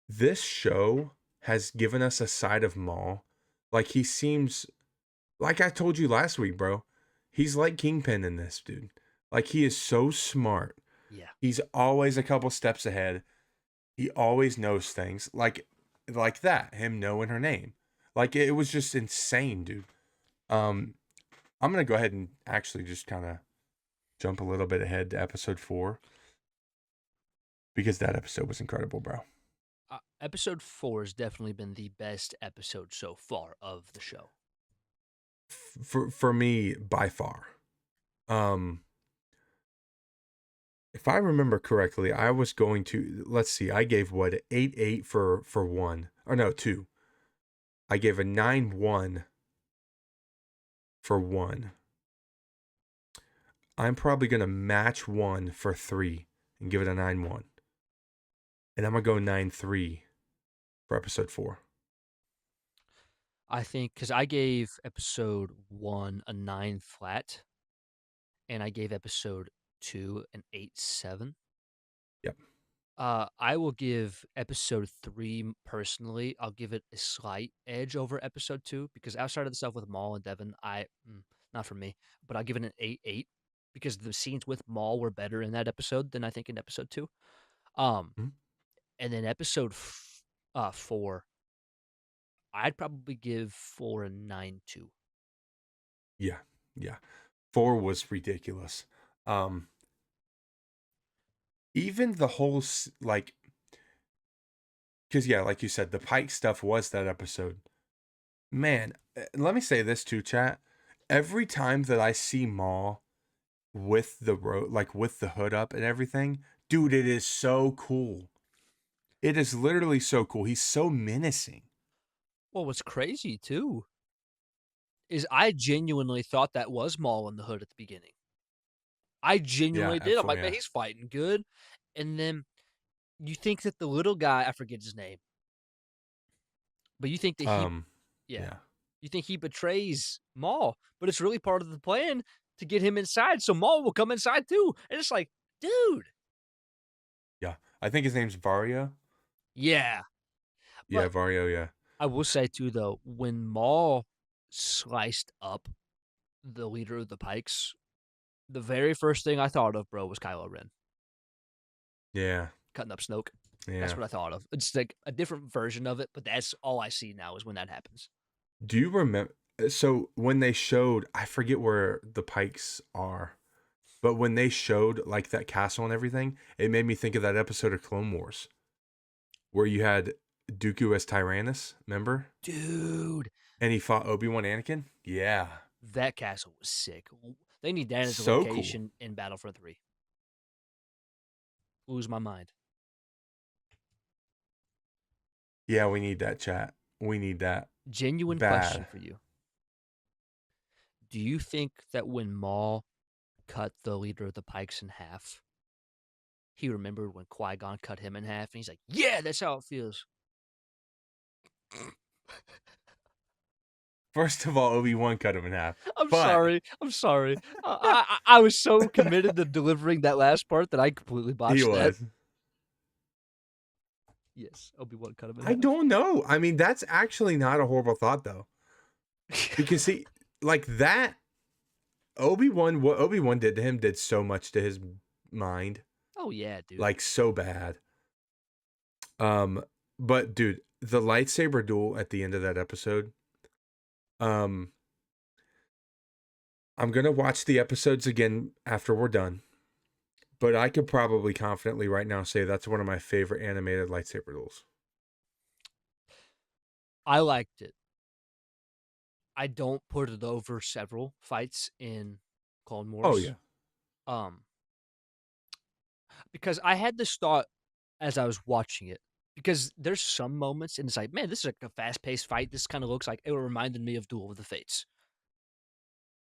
This show has given us a side of Maul. Like he seems, like I told you last week, bro. He's like Kingpin in this, dude. Like he is so smart. Yeah. He's always a couple steps ahead. He always knows things. Like that. Him knowing her name. Like it was just insane, dude. Um, I'm gonna go ahead and actually just kind of jump a little bit ahead to episode 4 because that episode was incredible, bro. Episode 4 has definitely been the best episode so far of the show. For me, by far. Um, if I remember correctly, I was going to let's see. I gave what 8-8 for one, or no 2. I gave a 9-1 for one. I'm probably gonna match 1 for 3 and give it a 9-1, and I'm gonna go 9-3 for episode 4. I think because I gave episode 1 a 9 flat, and I gave episode 2 an 8.7. Yep. I will give episode 3 personally. I'll give it a slight edge over episode 2 because outside of the stuff with Maul and Devin, not for me, but I'll give it an 8.8 because the scenes with Maul were better in that episode than I think in episode 2. Um, Mhm. and then 4, I'd probably give 4 a 9.2. Yeah. Yeah. 4 was ridiculous. Um, even the whole like because yeah, like you said, the Pike stuff was that episode. Man, let me say this too, chat. Every time that I see Maul with the road, like with the hood up and everything, dude, it is so cool. It is literally so cool. He's so menacing. Well, what's crazy too is I genuinely thought that was Maul in the hood at the beginning. I Yeah, genuinely did. I'm like, man, yeah. he's fighting good. And then you think that the little guy, I forget his name, but you think that Um, yeah, yeah, you think he betrays Maul, but it's really part of the plan to get him inside so Maul will come inside too. And it's like, dude, yeah. I think his name's Vario. yeah. Yeah, But Vario. Yeah. I will say too, though, when Maul sliced up the leader of the Pikes, the very first thing I thought of, bro, was Kylo Ren Yeah. cutting up Snoke. That's Yeah. what I thought of. It's like a different version of it, but that's all I see now is when that happens. Do you remember? So when they showed, I forget where the Pikes are, but when they showed like that castle and everything, it made me think of that episode of Clone Wars where you had Dooku as Tyrannus, remember? Dude, And he fought Obi-Wan Anakin? Yeah. that castle was sick. They need that as a So cool. location in Battlefront 3. Lose my mind. Yeah, we need that, chat. We need that Genuine question bad. for you. Do you think that when Maul cut the leader of the Pikes in half, he remembered when Qui-Gon cut him in half, and he's like, "Yeah, that's how it feels." First of all, Obi-Wan cut him in half. I'm But sorry. I'm sorry. I was so committed to delivering that last part that I completely he botched that. was. Yes, Obi-Wan cut him in I half. don't know. I mean, that's actually not a horrible thought though. Because he like that Obi-Wan, what Obi-Wan did to him did so much to his mind. Oh yeah, dude. Like so bad. Um, but dude, the lightsaber duel at the end of that episode, um, I'm gonna watch the episodes again after we're done. But I could probably confidently right now say that's one of my favorite animated lightsaber duels. I liked it. I don't put it over several fights in Clone Oh Wars. yeah. Um, because I had this thought as I was watching it. Because there's some moments, and it's like, man, this is like a fast-paced fight. This kind of looks like it reminded me of Duel of the Fates.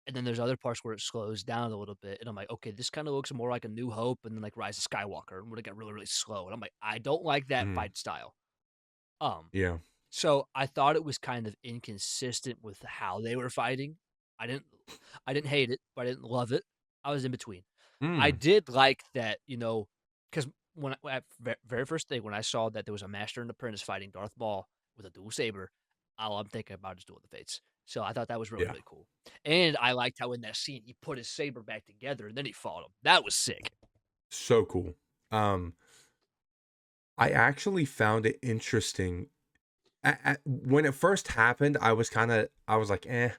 And then there's other parts where it slows down a little bit, and I'm like, okay, this kind of looks more like a New Hope, and then like Rise of Skywalker, and when it got really, really slow. And I'm like, I don't like that Mm, fight style. Um, yeah. so I thought it was kind of inconsistent with how they were fighting. I didn't I didn't hate it, but I didn't love it. I was in between. I Mm, did like that, because at very first thing when I saw that there was a master and apprentice fighting Darth Maul with a dual saber, all I'm thinking about is Duel of the Fates. So I thought that was really, yeah. really cool. And I liked how in that scene he put his saber back together and then he fought him. That was sick. So cool. Um, I actually found it interesting. When it first happened, I was like, eh,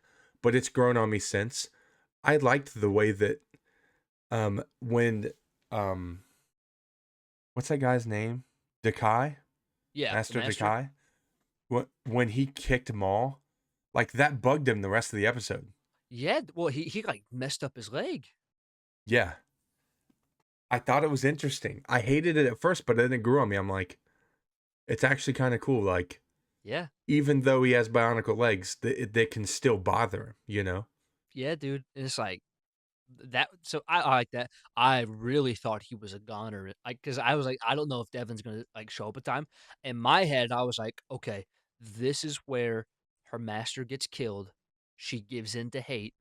but it's grown on me since. I liked the way that, when, um, what's that guy's name? Dekai? Yeah, the Master master. Dekai? When he kicked Maul, like that bugged him the rest of the episode. Yeah, well, he like messed up his leg. Yeah. I thought it was interesting. I hated it at first, but then it grew on me. I'm like, it's actually kind of cool. Like, Yeah. even though he has bionicle legs, they can still bother him, you know? Yeah, dude. And it's like that. So I like that. I really thought he was a goner. Like, cause I was like, I don't know if Devin's gonna like show up in time. In my head, I was like, okay, this is where her master gets killed. She gives in to hate,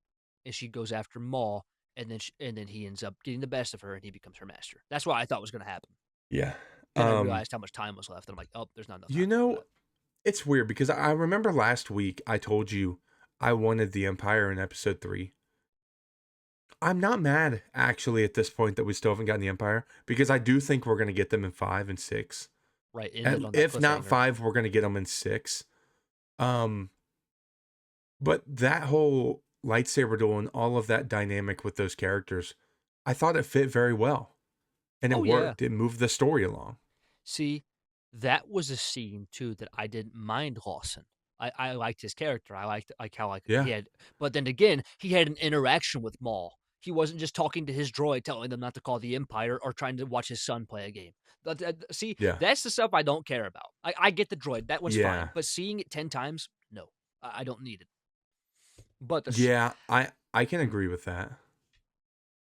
and she goes after Maul, and then he ends up getting the best of her, and he becomes her master. That's what I thought was gonna happen. Yeah. Then I realized how much time was left, and I'm like, oh, there's not enough You time for all know, that. it's weird because I remember last week I told you I wanted the Empire in episode 3. I'm not mad actually at this point that we still haven't gotten the Empire because I do think we're going to get them in 5 and 6. Right, And ended on that if not cliffhanger. 5, we're going to get them in 6. Um but that whole lightsaber duel and all of that dynamic with those characters, I thought it fit very well. And it Oh yeah. worked. It moved the story along. See, that was a scene too that I didn't mind Lawson. I liked his character. I liked like how like he Yeah. had, but then again, he had an interaction with Maul. He wasn't just talking to his droid, telling them not to call the Empire or trying to watch his son play a game. See, Yeah. that's the stuff I don't care about. I get the droid, that one's fine, Yeah. but seeing it 10 times, no, I don't need it. But Yeah, I can agree with that.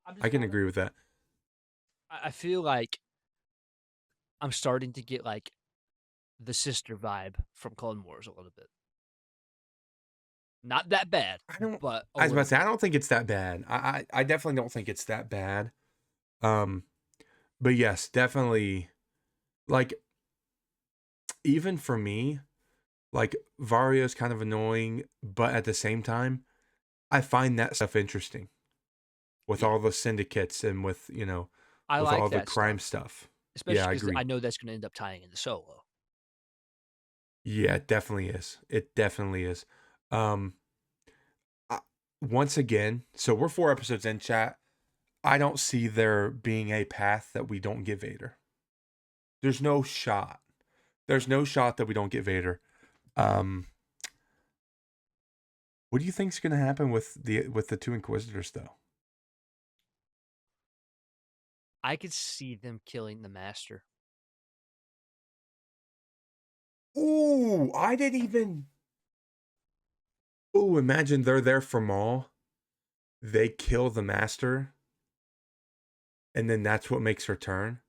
I'm I just can kind of, agree with that. I feel like I'm starting to get like the sister vibe from Clone Wars a little bit. Not that bad, I don't but a I was about little to say I bit. don't think it's that bad. I definitely don't think it's that bad. Um but yes, definitely like even for me, like Vario's kind of annoying, but at the same time, I find that stuff interesting with Yeah, all the syndicates and with, I with like all the that crime stuff, stuff. Yeah, especially I because I agree. know that's gonna end up tying into Solo. Yeah, it definitely is. It definitely is. Um, I, Once again, so we're 4 episodes in, chat. I don't see there being a path that we don't get Vader. There's no shot. There's no shot that we don't get Vader. Um, what do you think's going to happen with the two Inquisitors though? I could see them killing the Master. Ooh, I didn't even. Ooh, imagine they're there for Maul. They kill the Master, and then that's what makes her turn.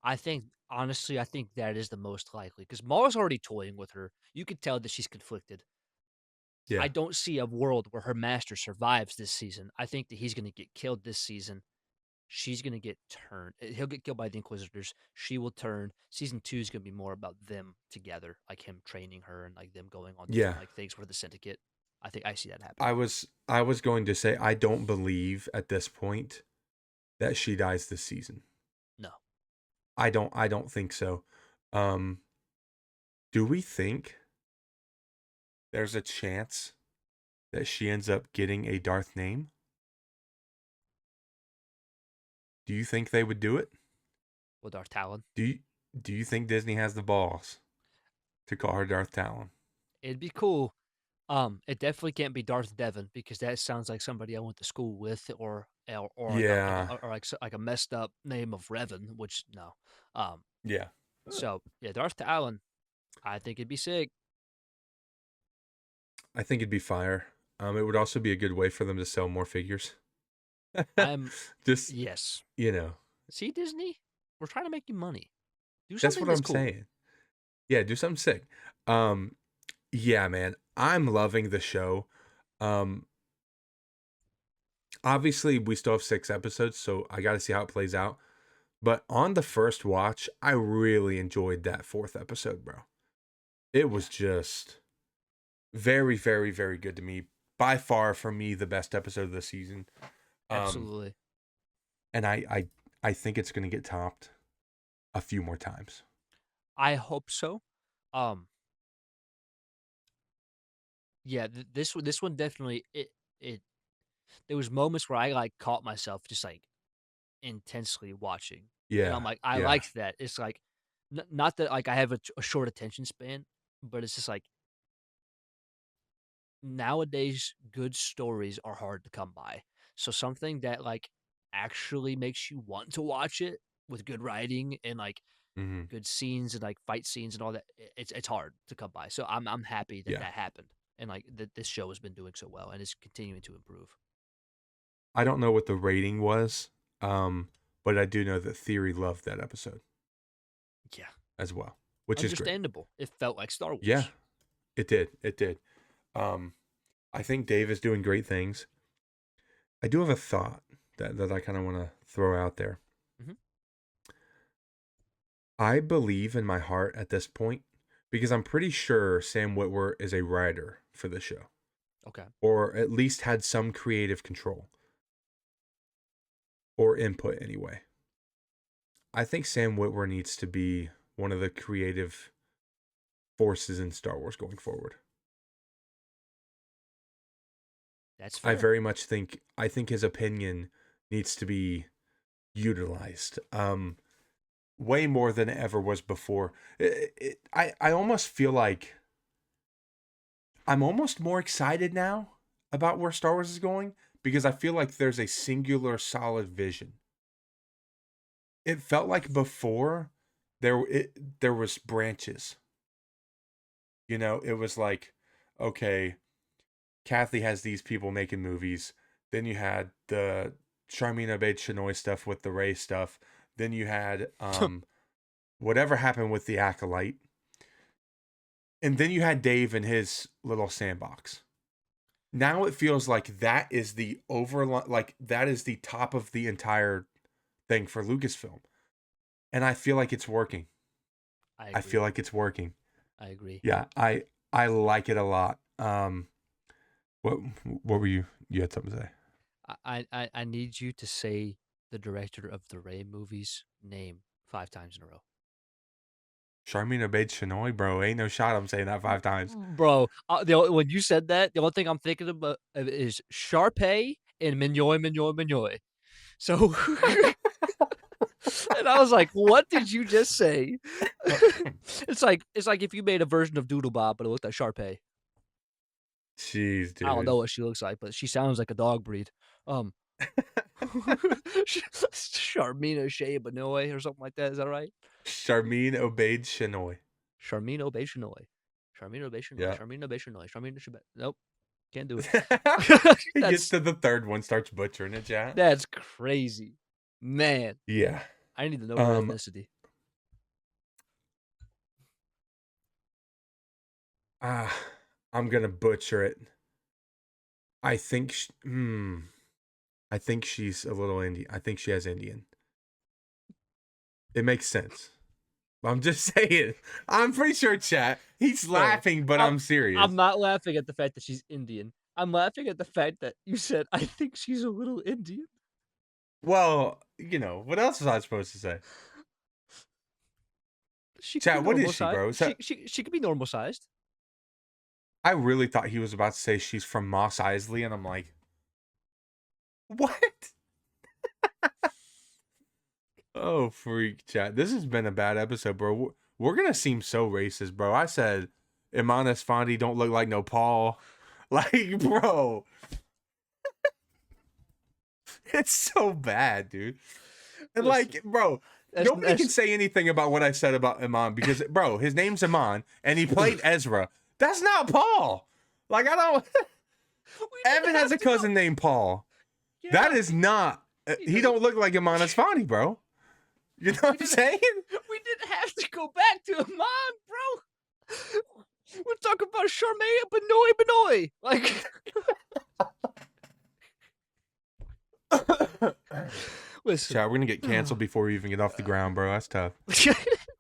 I think honestly, I think that is the most likely because Maul's already toying with her. You could tell that she's conflicted. I Yeah, don't see a world where her master survives this season. I think that he's going to get killed this season. She's going to get turned. He'll get killed by the Inquisitors. She will turn. Season 2 is going to be more about them together, like him training her and like them going on different yeah. like things for the syndicate. I think I see that I happening. was I was going to say I don't believe at this point that she dies this season. No. I don't think so. Um, do we think there's a chance that she ends up getting a Darth name? Do you think they would do it? With our Talon. Do you, do you think Disney has the balls to call her Darth Talon? It'd be cool. It definitely can't be Darth Devon because that sounds like somebody I went to school with, or like Yeah, like a messed up name of Revan, which no. Um, yeah. so yeah, Darth Talon. I think it'd be sick. I think it'd be fire. It would also be a good way for them to sell more figures. I'm Just, yes. you know, See Disney, we're trying to make you money. Do that's something what that's I'm cool. saying. Yeah, do something sick. Um, yeah, man, I'm loving the show. Um, Obviously, we still have 6 episodes, so I got to see how it plays out. But on the first watch, I really enjoyed that fourth episode, bro. It Yeah, was just very, very, very good to me. By far, for me, the best episode of the season. Um, absolutely. and I think it's gonna get topped a few more times. I hope so. Um, yeah, this one definitely it. There was moments where I like caught myself just like intensely watching, and I'm Yeah, like, I yeah, like that. It's like, not that like I have a short attention span, but it's just like nowadays good stories are hard to come by. So something that like actually makes you want to watch it with good writing and like hmm, good scenes and like fight scenes and all that, it's hard to come by. So I'm happy that yeah. that happened and like that this show has been doing so well and is continuing to improve. I don't know what the rating was, but I do know that Theory loved that episode Yeah, as well, which is great. understandable. It felt like Star Yeah, Wars. it did. It did. Um, I think Dave is doing great things. I do have a thought that I kind of want to throw out there. Hmm. I believe in my heart at this point because I'm pretty sure Sam Witwer is a writer for the show, Okay. or at least had some creative control or input anyway. I think Sam Witwer needs to be one of the creative forces in Star Wars going forward. That's I fair. very much think his opinion needs to be utilized. Way more than it ever was before. I almost feel like I'm almost more excited now about where Star Wars is going because I feel like there's a singular solid vision. It felt like before there was branches. It was like, okay, Kathy has these people making movies. Then you had the Charmina Obaid Chinoy stuff with the Ray stuff. Then you had whatever happened with the Acolyte. And then you had Dave in his little sandbox. Now it feels like that is the like that is the top of the entire thing for Lucasfilm. And I feel like it's working. I I feel agree. like it's working. I agree. Yeah, I like it a lot. What what were you had something to say? I need you to say the director of the Ray movies name 5 times in a row. Charmin obeyed Shinoy, bro. Ain't no shot I'm saying that 5 times. Bro, when you said that, the only thing I'm thinking about is Sharpay and Mignoy, Mignoy, Mignoy. So, and I was like, "What did you just say?" it's like if you made a version of Doodle Bob, but it looked like Sharpay. Jeez, I don't know dude. what she looks like, but she sounds like a dog breed. Um, Charmina Shea Benoy or something like that. Is that right? Charmin obeyed Shinoy. Charmino Bechanoy. Charmino Bechanoy. Yeah. Charmino Bechanoy. Charmino Chebe. Nope. Can't do it. He gets that's to the third one, starts butchering it, chat. that's crazy. Man, Yeah. I need to know her Um. ethnicity. Ah, I'm gonna butcher it. I think. I think she's a little Indian. I think she has Indian. It makes sense. I'm just saying. I'm pretty sure, chat. He's Bro, laughing, but I'm serious. I'm not laughing at the fact that she's Indian. I'm laughing at the fact that you said, I think she's a little Indian. Well, what else was I supposed to say? She could be Chat, what normal is she, sized. bro? She could be normal sized. I really thought he was about to say she's from Moss Isley, and I'm like, what? Oh, freak, chat. This has been a bad episode, bro. We're gonna seem so racist, bro. I said Iman Esfandi don't look like no Paul. Like, bro. It's so bad, dude. And Listen, like, bro, nobody can say anything about what I said about Iman because, bro, his name's Iman and he played Ezra. That's not Paul. Like, I don't. Evan has a cousin named Paul. Yeah. That is not. He don't look like Iman Esfandi, bro. You know what I'm saying? We didn't have to go back to Iman, bro. We're talking about Charmaine Benoy. Like, listen. Chat, we're gonna get canceled before we even get off the ground, bro. That's tough.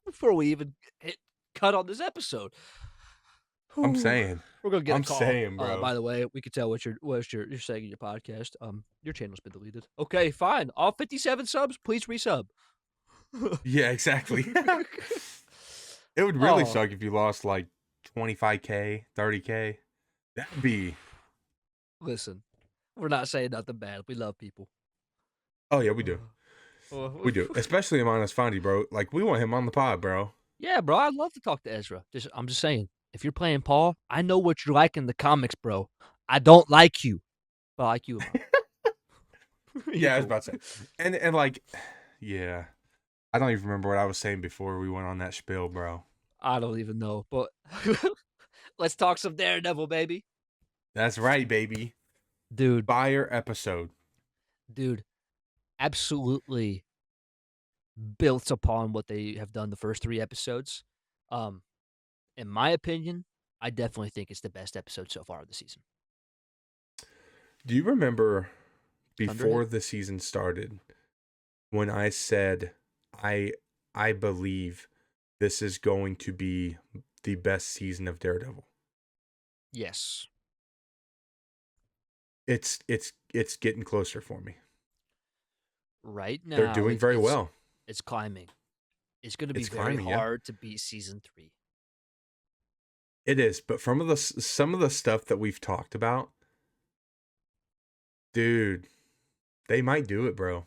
Before we even hit cut on this episode. I'm saying. We're gonna get a call. Saying, bro. By the way, we can tell what you're saying in your podcast. Your channel's been deleted. Okay, fine. All 57 subs, please resub. Yeah, exactly. It would really suck if you lost like 25K, 30K. That'd be. Listen, we're not saying nothing bad. We love people. Oh yeah, we do. We do, especially Iman Esfandi, bro. Like, we want him on the pod, bro. Yeah, bro. I'd love to talk to Ezra. I'm just saying, if you're playing Paul, I know what you're like in the comics, bro. I don't like you, but I like you. Yeah, I was about to say, and like, yeah, I don't even remember what I was saying before we went on that spiel, bro. I don't even know, but let's talk some Daredevil, baby. That's right, baby. Dude. Fire episode. Dude, absolutely built upon what they have done the first 3 episodes. In my opinion, I definitely think it's the best episode so far of the season. Do you remember before the season started when I said I believe this is going to be the best season of Daredevil? Yes. It's getting closer for me. Right now, they're doing very well. It's climbing. It's going to be very hard to beat season 3. It is, but some of the stuff that we've talked about, dude, they might do it, bro.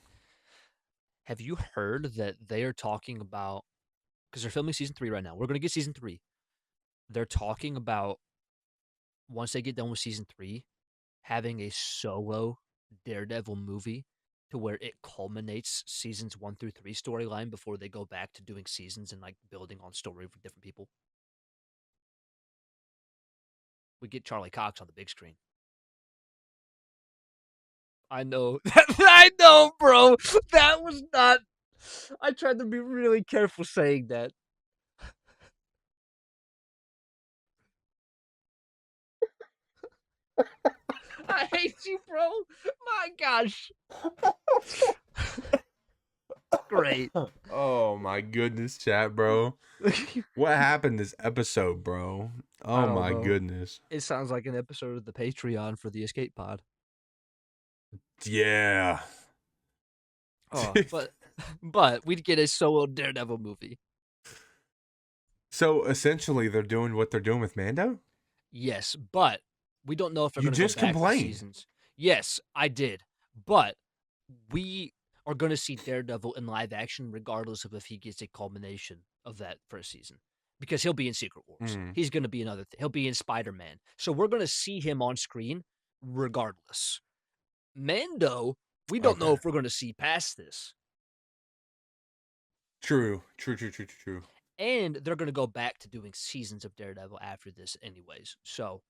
Have you heard that they are talking about, because they're filming season 3 right now. We're going to get season 3. They're talking about, once they get done with season 3, having a solo Daredevil movie to where it culminates seasons 1 through 3 storyline before they go back to doing seasons and like building on story for different people. We get Charlie Cox on the big screen. I know. I know, bro. That was not. I tried to be really careful saying that. I hate you, bro. My gosh. Great. Oh my goodness, chat, bro. What happened this episode, bro? I Oh don't my know. goodness. It sounds like an episode of the Patreon for the Escape Pod. Yeah. Oh, but we'd get a solo Daredevil movie. So essentially, they're doing what they're doing with Mando? Yes, but we don't know if they're You going to go just back to complained. seasons. Yes, I did. But we are going to see Daredevil in live action regardless of if he gets a culmination of that first season. Because he'll be in Secret Wars. Mm, He's going to be another thing. He'll be in Spider-Man. So we're going to see him on screen regardless. Mando, we don't know okay. if we're going to see past this. True. True, true, true, true, true. And they're going to go back to doing seasons of Daredevil after this anyways. So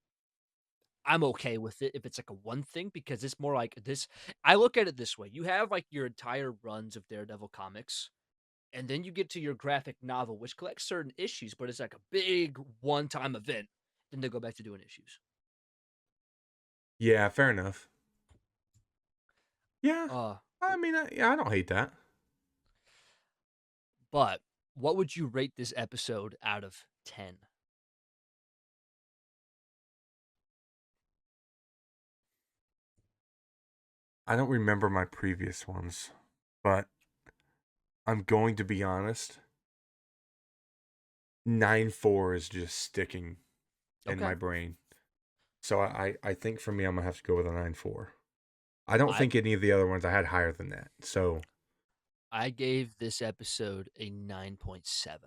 I'm okay with it if it's like a one thing because it's more like this. I look at it this way: you have like your entire runs of Daredevil comics, and then you get to your graphic novel, which collects certain issues, but it's like a big one-time event. Then they go back to doing issues. Yeah, fair enough. Yeah. Uh, I mean, I don't hate that. but what would you rate this episode out of 10? I don't remember my previous ones, but I'm going to be honest. 9-4 is just sticking in Okay, my brain. So I think for me, I'm going to have to go with a 9-4. I don't I think any of the other ones I had higher than that. So, I gave this episode a 9.7.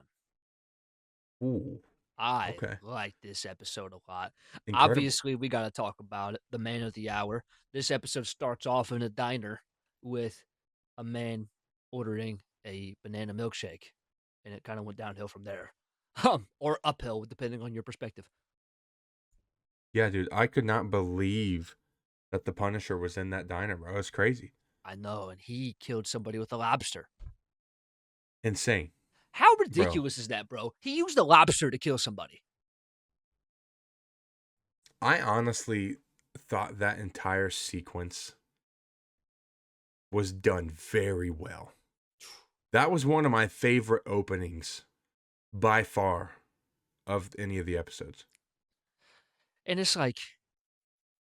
ooh, I okay. like this episode a lot. Incredible. Obviously, we got to talk about it. The man of the hour. This episode starts off in a diner with a man ordering a banana milkshake, and it kind of went downhill from there, or uphill, depending on your perspective. Yeah, dude, I could not believe that the Punisher was in that diner, bro. It's crazy. I know, and he killed somebody with a lobster. Insane, How bro. ridiculous is that, bro? He used a lobster to kill somebody. I honestly thought that entire sequence was done very well. That was one of my favorite openings by far of any of the episodes. And it's like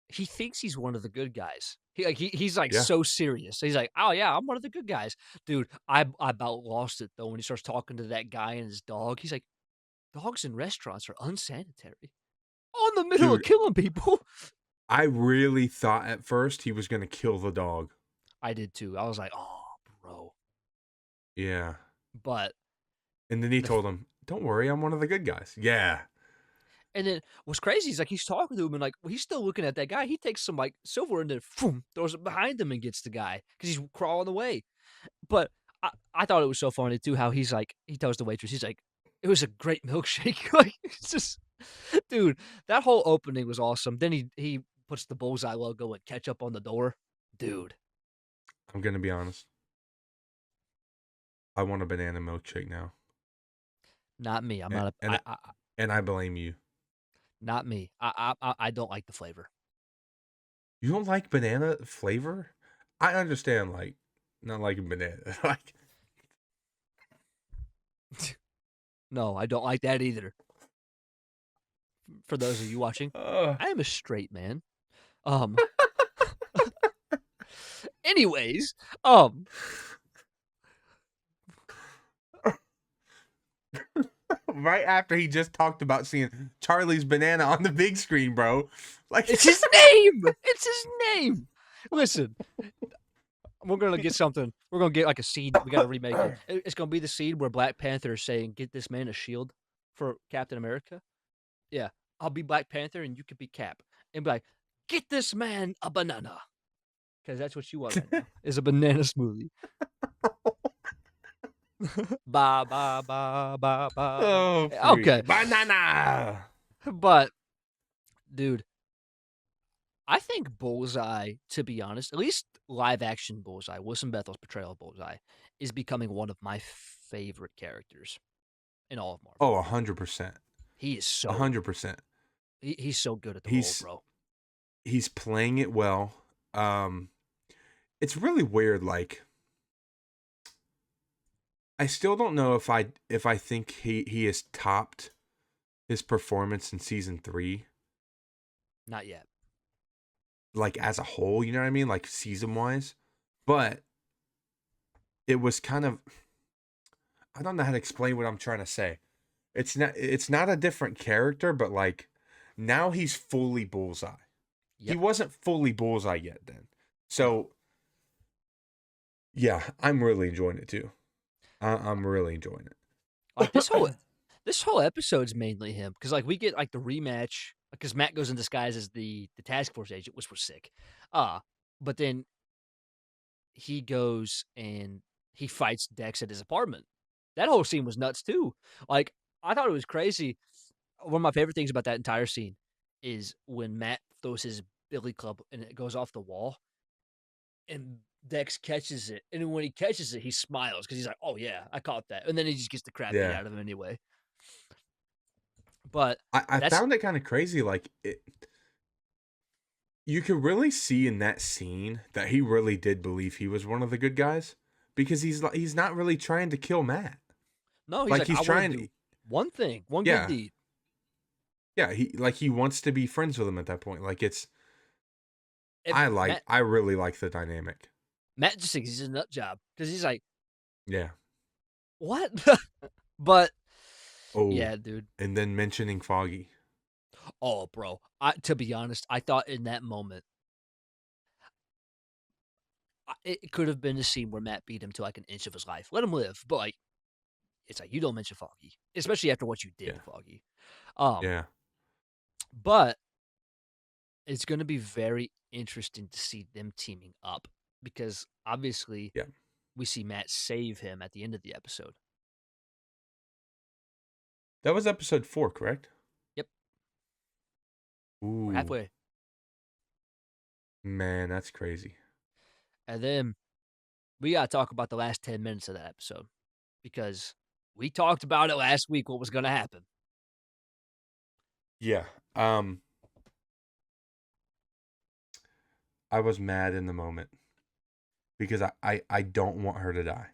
he thinks he's one of the good guys. He's like Yeah. so serious. He's like, oh yeah, I'm one of the good guys, dude. I about lost it though when he starts talking to that guy and his dog. He's like, dogs in restaurants are unsanitary. On the middle of Dude, killing people. I really thought at first he was going to kill the dog. I did too. I was like, oh, bro. Yeah. But And then he the told him, "Don't worry, I'm one of the good guys." Yeah. and then what's crazy is like he's talking to him and like he's still looking at that guy. He takes some like silver and then boom, throws it behind him and gets the guy because he's crawling away. But I thought it was so funny too how he's like he tells the waitress he's like it was a great milkshake. Like it's just dude, that whole opening was awesome. Then he puts the bullseye logo and ketchup on the door. Dude, I'm going to be honest. I want a banana milkshake now. not me. I'm And not a and, and I blame you. not me. I don't like the flavor. You don't like banana flavor? I understand like not liking banana. Like No, I don't like that either. For those of you watching, uh, I am a straight man. Um anyways, right after he just talked about seeing Charlie's banana on the big screen, bro. Like it's his name. It's his name. Listen, we're gonna get something. We're gonna get like a seed. We gotta remake it. It's gonna be the seed where Black Panther is saying, "Get this man a shield for Captain America." Yeah, I'll be Black Panther and you could be Cap, and be like, "Get this man a banana," because that's what you want right now is a banana smoothie. Ba ba ba ba ba. oh Okay, freak. Banana. but dude, I think Bullseye, to be honest, at least live action Bullseye, Wilson Bethel's portrayal of Bullseye, is becoming one of my favorite characters in all of Marvel. Oh, 100%. He is so 100%. he's so good at the role, He's bro. he's playing it well. It's really weird like I still don't know if I think he is topped his performance in season 3, Not yet. like as a whole, you know what I mean? Like season wise. But it was kind of, I don't know how to explain what I'm trying to say. It's not a different character, but like now he's fully Bullseye. He Yep. wasn't fully Bullseye yet then. No. So yeah, I'm really enjoying it too. I'm really enjoying Like this whole it. this whole episode's mainly him because like we get like the rematch because Matt goes in disguise as the task force agent, which was sick. But then he goes and he fights Dex at his apartment. That whole scene was nuts too. Like I thought it was crazy. One of my favorite things about that entire scene is when Matt throws his billy club and it goes off the wall and Dex catches it. And when he catches it, he smiles because he's like, "Oh yeah, I caught that." And then he just gets the crap beat Yeah. out of him anyway. But I that's found it kind of crazy. Like you could really see in that scene that he really did believe he was one of the good guys because he's not really trying to kill Matt. no, he's Like like, I he's want to trying do to, one thing, one good yeah, deed. yeah. He wants to be friends with him at that point. Like it's And I really like the dynamic. Matt just thinks he's a nut job because he's like, Yeah. what? But Oh, yeah, dude. and then mentioning Foggy. Oh, bro. To be honest, I thought in that moment it could have been a scene where Matt beat him to like an inch of his life. Let him live, but like it's like you don't mention Foggy, especially after what you did Yeah. to Foggy. Um, Yeah. but it's going to be very interesting to see them teaming up because obviously Yeah. we see Matt save him at the end of the episode. That was episode 4, correct? Yep, we're Ooh, halfway, man, that's crazy. and then we got to talk about the last 10 minutes of that episode because we talked about it last week. What was going to happen? Yeah. Um, I was mad in the moment because I don't want her to die.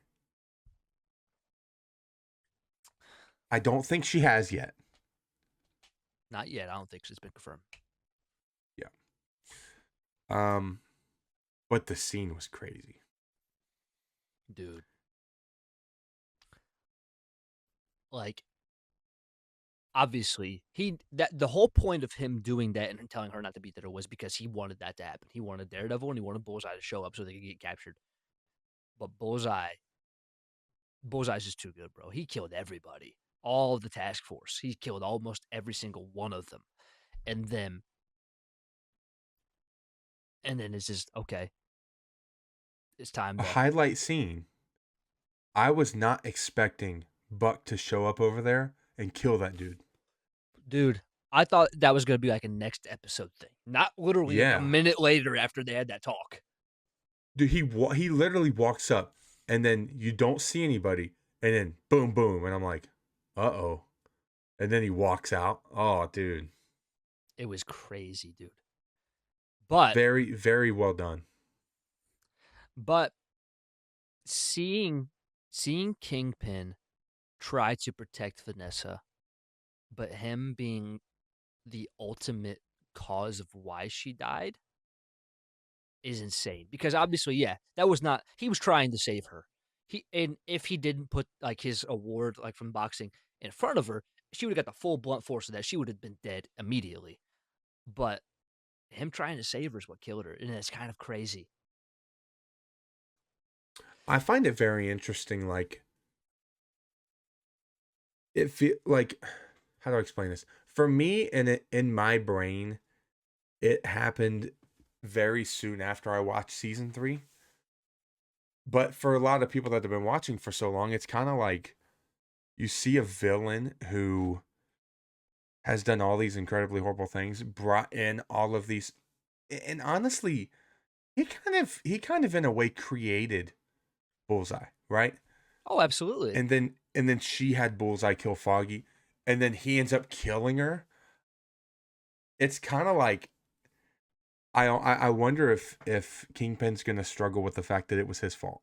I don't think she has yet. Not yet. I don't think it's been confirmed, Yeah. Um, but the scene was crazy. dude. Like obviously he that the whole point of him doing that and telling her not to beat there was because he wanted that to happen. He wanted Daredevil and he wanted Bullseye to show up so they could get captured. But Bullseye's just too good, bro. He killed everybody, all of the task force. He killed almost every single one of them, and then it's just okay. It's time A to, highlight scene. I was not expecting Buck to show up over there and kill that dude. dude. I thought that was gonna be like a next episode thing, not literally like a Yeah. minute later after they had that talk. Dude, he literally walks up and then you don't see anybody and then boom boom and I'm like, "Uh-oh." And then he walks out. Oh, dude. It was crazy, dude. But Very very well done. but seeing Kingpin try to protect Vanessa, but him being the ultimate cause of why she died is insane. Because obviously, yeah, that was not he was trying to save her. And if he didn't put like his award like from boxing in front of her, she would have got the full blunt force of that. She would have been dead immediately. But him trying to save her is what killed her, and it's kind of crazy. I find it very interesting like it feel like how do I explain this? For me in my brain, it happened very soon after I watched season 3. But for a lot of people that have been watching for so long, it's kind of like you see a villain who has done all these incredibly horrible things, brought in all of these, and honestly, he kind of in a way created Bullseye, right? Oh, absolutely. And then she had Bullseye kill Foggy, and then he ends up killing her. It's kind of like I wonder if Kingpin's gonna struggle with the fact that it was his fault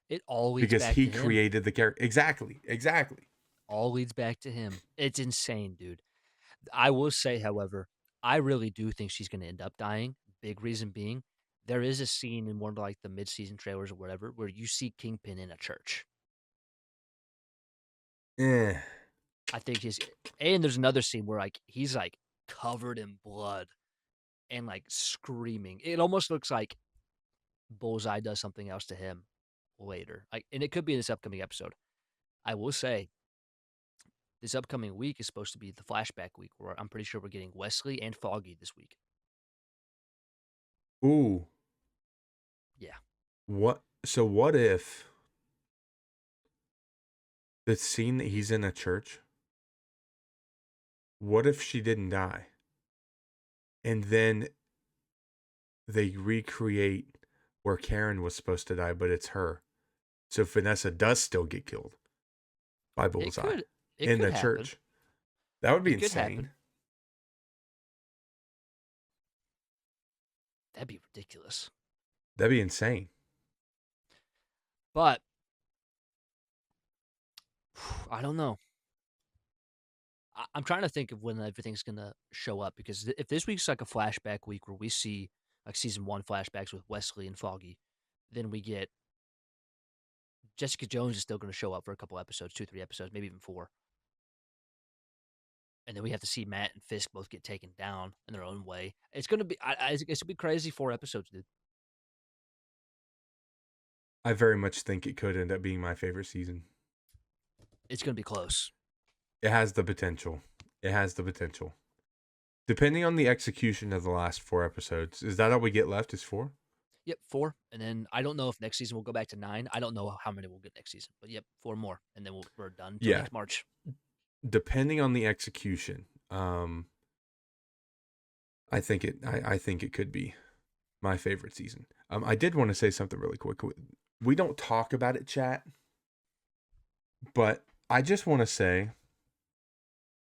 It all leads because back he to him. created the character. Exactly, exactly. All leads back to him. It's insane, dude. I will say, however, I really do think she's going to end up dying. Big reason being, there is a scene in one of like the mid-season trailers or whatever where you see Kingpin in a church. Eh. I think he's, and there's another scene where like he's like covered in blood and like screaming. It almost looks like Bullseye does something else to him later. Like, and it could be in this upcoming episode. I will say this upcoming week is supposed to be the flashback week where I'm pretty sure we're getting Wesley and Foggy this week. Ooh. Yeah. What? So what if the scene that he's in a church? What if she didn't die? And then they recreate where Karen was supposed to die, but it's her. So Vanessa does still get killed by It Bullseye could it in could the happen. church. That would be It could happen. insane. That'd be ridiculous. That'd be insane. But I don't know. I'm trying to think of when everything's gonna show up because if this week's like a flashback week where we see like season one flashbacks with Wesley and Foggy, then we get Jessica Jones is still gonna show up for a couple episodes, 2, 3 episodes, maybe even four. And then we have to see Matt and Fisk both get taken down in their own way. It's gonna be, it's gonna be crazy 4 episodes, dude. I very much think it could end up being my favorite season. It's gonna be close. It has the potential. It has the potential. Depending on the execution of the last 4 episodes, is that all we get left? Is 4? Yep, 4, and then I don't know if next season we'll go back to 9. I don't know how many we'll get next season, but yep, 4 more, and then we're done until Yeah. next March. Depending on the execution, I think it could be my favorite season. I did want to say something really quick. We don't talk about it, chat, but I just want to say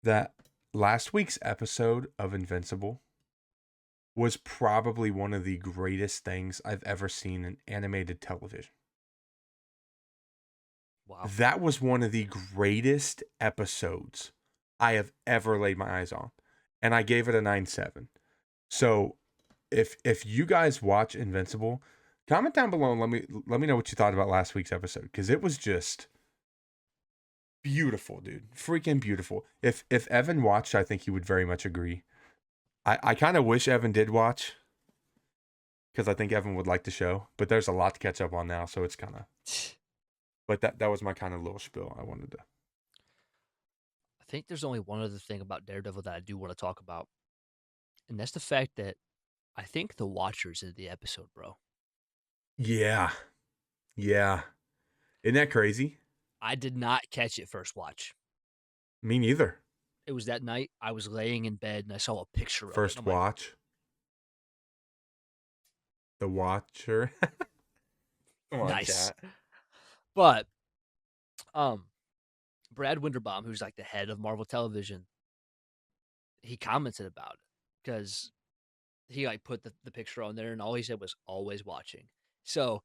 that last week's episode of Invincible was probably one of the greatest things I've ever seen in animated television. Wow. That was one of the greatest episodes I have ever laid my eyes on. And I gave it a 9.7. So if you guys watch Invincible, comment down below and let me know what you thought about last week's episode, because it was just beautiful, dude. Freaking beautiful. If Evan watched, I think he would very much agree. I kind of wish Evan did watch, because I think Evan would like the show, but there's a lot to catch up on now, so it's kind of. But that was my kind of little spiel I wanted to. I think there's only one other thing about Daredevil that I do want to talk about, and that's the fact that I think the Watchers in the episode, bro. Yeah. Yeah. Isn't that crazy? I did not catch it first watch. Me neither. It was that night I was laying in bed and I saw a picture of it. First I'm like, watch. The Watcher. Come on, nice. chat. But Brad Winderbaum, who's like the head of Marvel Television, he commented about it because he like put the picture on there and all he said was always watching. So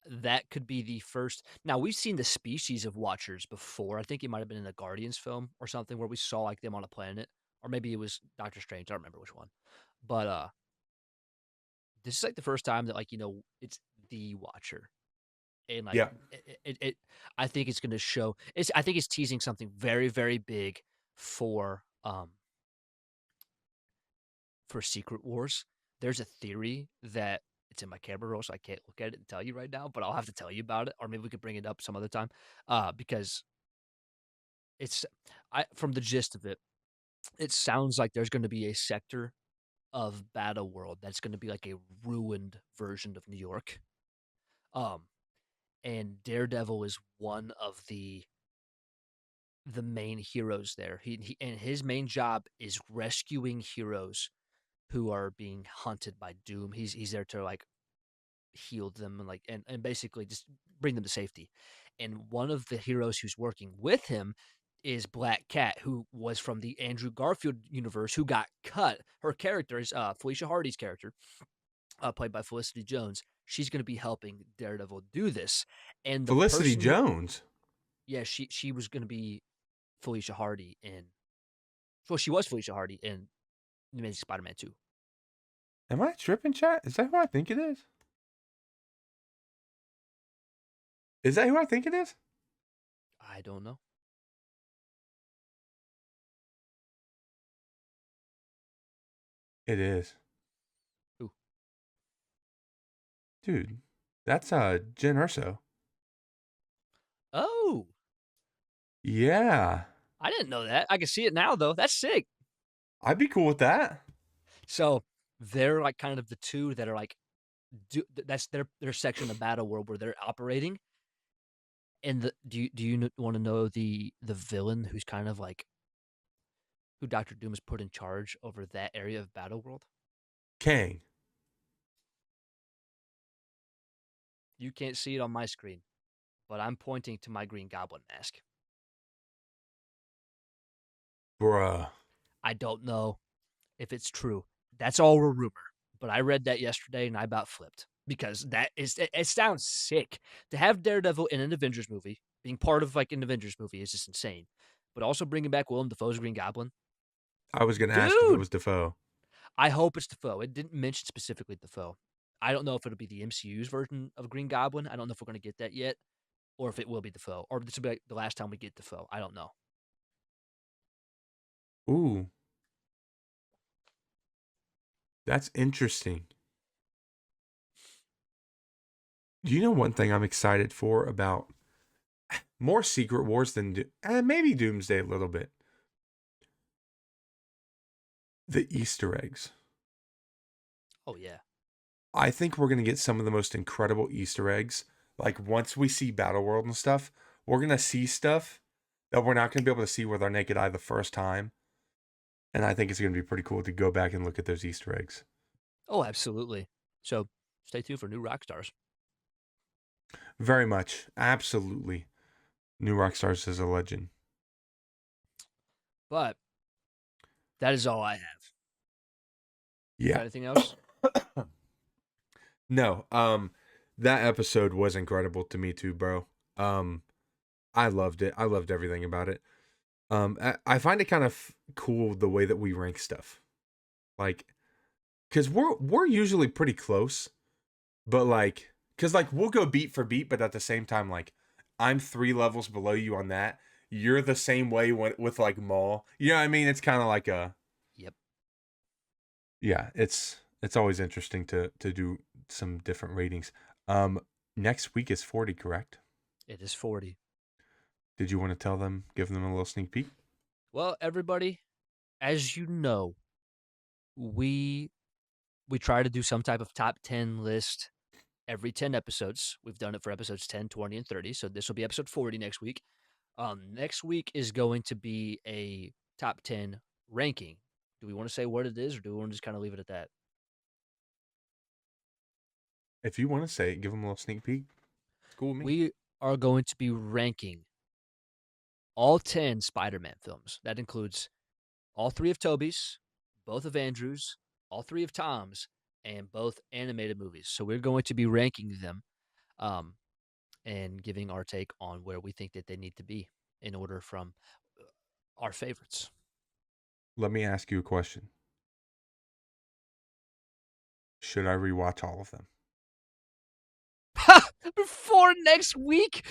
that could be the first. Now we've seen the species of Watchers before. I think it might have been in a Guardians film or something where we saw like them on a planet, or maybe it was Doctor Strange. I don't remember which one, but this is like the first time that like it's the Watcher, and like Yeah. I think it's going to show. I think it's teasing something very very big for Secret Wars. There's a theory that it's in my camera roll, so I can't look at it and tell you right now, but I'll have to tell you about it, or maybe we could bring it up some other time. Because it's from the gist of it, it sounds like there's going to be a sector of Battle World that's going to be like a ruined version of New York. Um, and Daredevil is one of the main heroes there. He and his main job is rescuing heroes who are being hunted by Doom. He's there to like heal them and like and basically just bring them to safety. And one of the heroes who's working with him is Black Cat, who was from the Andrew Garfield universe, who got cut. Her character is Felicia Hardy's character, played by Felicity Jones. She's going to be helping Daredevil do this. And the Felicity person who, Jones. yeah, she was going to be Felicia Hardy in Well, she was Felicia Hardy in The Amazing Spider-Man 2. Am I tripping, chat? Is that who I think it is? Is that who I think it is? I don't know. It is. Who? Dude, that's Jen Urso. Oh, Yeah. I didn't know that. I can see it now, though. That's sick. I'd be cool with that. So they're like kind of the two that are like, that's their section of the battle world where they're operating. And do you want to know the villain who's kind of like who Doctor Doom has put in charge over that area of battle world? Kang. You can't see it on my screen, but I'm pointing to my Green Goblin mask. Bruh. I don't know if it's true. That's all a rumor. But I read that yesterday and I about flipped because it sounds sick to have Daredevil in an Avengers movie. Being part of like an Avengers movie is just insane. But also bringing back Willem Dafoe's Green Goblin, I was going to ask if it dude. was Defoe. I hope it's Dafoe. It didn't mention specifically Dafoe. I don't know if it'll be the MCU's version of Green Goblin. I don't know if we're going to get that yet, or if it will be Dafoe, or this will be like the last time we get Dafoe. I don't know. Ooh. That's interesting. Do you know one thing I'm excited for about more Secret Wars than maybe Doomsday a little bit? The Easter eggs. Oh yeah. I think we're going to get some of the most incredible Easter eggs. Like once we see Battleworld and stuff, we're going to see stuff that we're not going to be able to see with our naked eye the first time. And I think it's going to be pretty cool to go back and look at those Easter eggs. Oh, absolutely. So stay tuned for new rock stars. Very much. Absolutely. New Rockstars is a legend. But that is all I have. Yeah. Got anything else? No. That episode was incredible to me too, bro. I loved it. I loved everything about it. I find it kind of cool the way that we rank stuff. Like, cause we're usually pretty close, but like, cause like we'll go beat for beat, but at the same time, like, I'm 3 levels below you on that. You're the same way with like Maul. You know what I mean? It's kind of like a Yep. yeah. It's always interesting to do some different ratings. Next week is 40, correct? It is 40. Did you want to tell them, give them a little sneak peek? Well, everybody, as you know, we try to do some type of top 10 list every 10 episodes. We've done it for episodes 10, 20, and 30. So this will be episode 40 next week. Next week is going to be a top 10 ranking. Do we want to say what it is, or do we want to just kind of leave it at that? If you want to say it, give them a little sneak peek. It's cool with me. We are going to be ranking all 10 Spider-Man films. That includes all 3 of Toby's, both of Andrew's, all 3 of Tom's, and both animated movies. So we're going to be ranking them um, and giving our take on where we think that they need to be in order from our favorites. Let me ask you a question. Should I rewatch all of them? Before next week?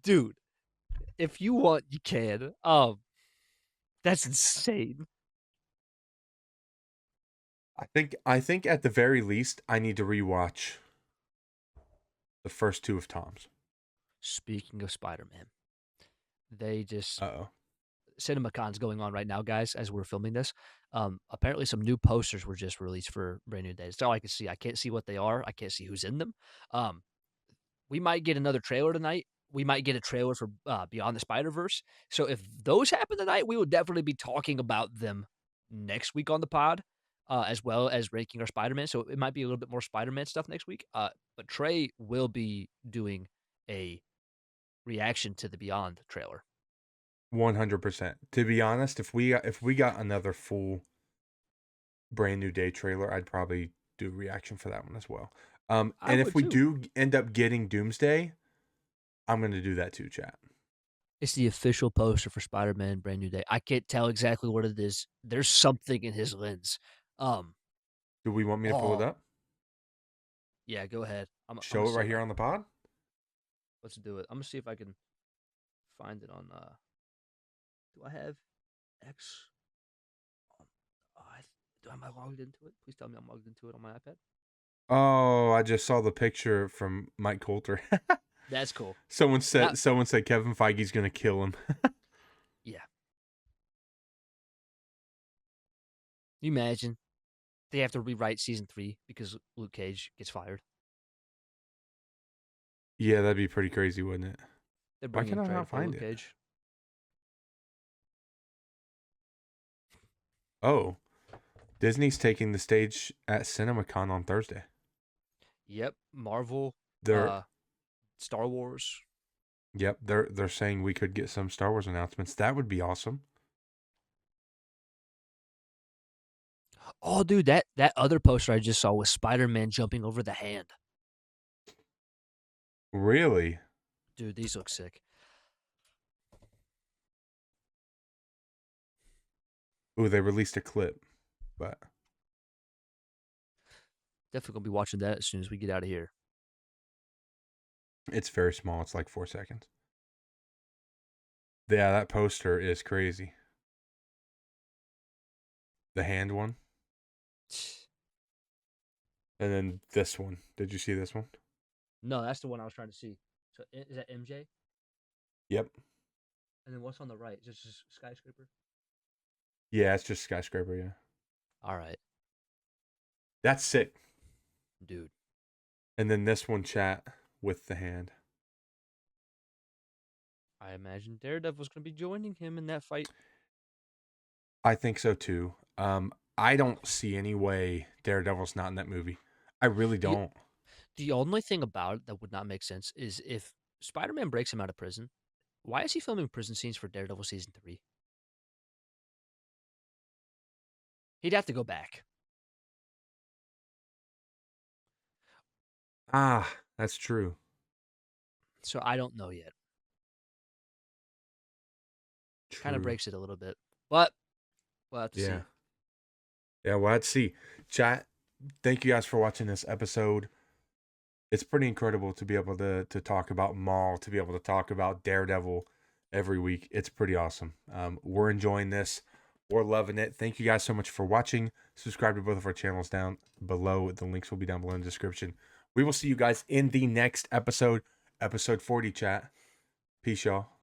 Dude, if you want, you can. That's insane. I think at the very least I need to rewatch the first 2 of Tom's. Speaking of Spider-Man, they just Uh-oh. CinemaCon's going on right now, guys, as we're filming this. Apparently some new posters were just released for Brand New Day. That's all I can see. I can't see what they are. I can't see who's in them. We might get another trailer tonight. We might get a trailer for Beyond the Spider-Verse. So if those happen tonight, we will definitely be talking about them next week on the pod, as well as ranking our Spider-Man. So it might be a little bit more Spider-Man stuff next week. But Trey will be doing a reaction to the Beyond trailer. 100%. To be honest, if we got another full Brand New Day trailer, I'd probably do a reaction for that one as well. I And if would we too. do end up getting Doomsday, I'm going to do that too, chat. It's the official poster for Spider-Man Brand New Day. I can't tell exactly what it is. There's something in his lens. Um, Do we want me to pull it oh, up? yeah, go ahead. I'm Show gonna it see right if here I on the pod? let's do it. I'm gonna see if I can find it on do I have X? Um, am I logged into it? Please tell me I'm logged into it on my iPad. Oh, I just saw the picture from Mike Coulter. That's cool. someone That said Kevin Feige's gonna kill him. yeah. You imagine they have to rewrite season 3 because Luke Cage gets fired. Yeah, that'd be pretty crazy, wouldn't it? They're Why bringing can I Trey to not play find Luke it? Cage. Oh, Disney's taking the stage at CinemaCon on Thursday. Yep, Marvel, They're uh, Star Wars. Yep, they're saying we could get some Star Wars announcements. That would be awesome. Oh, dude, that other poster I just saw was Spider-Man jumping over the hand. Really? Dude, these look sick. Ooh, they released a clip, but Definitely gonna be watching that as soon as we get out of here. it's very small. It's like 4 seconds. Yeah, that poster is crazy. The hand one. And then this one. Did you see this one? No, that's the one I was trying to see. So is that MJ? Yep. And then what's on the right? Is this just skyscraper? Yeah, it's just skyscraper, yeah. All right, That's sick. dude. And then this one chat with the hand. I imagine Daredevil's gonna be joining him in that fight. I think so too. I don't see any way Daredevil's not in that movie. I really The don't. the only thing about it that would not make sense is if Spider-Man breaks him out of prison. Why is he filming prison scenes for Daredevil season 3? He'd have to go back. Ah, that's true. So I don't know yet. Kind of True. breaks it a little bit, but we'll have to Yeah. see. Yeah, well, let's see. Chat, thank you guys for watching this episode. It's pretty incredible to be able to talk about Maul, to be able to talk about Daredevil every week. It's pretty awesome. We're enjoying this. We're loving it. Thank you guys so much for watching. Subscribe to both of our channels down below. The links will be down below in the description. We will see you guys in the next episode, episode 40, chat. Peace, y'all.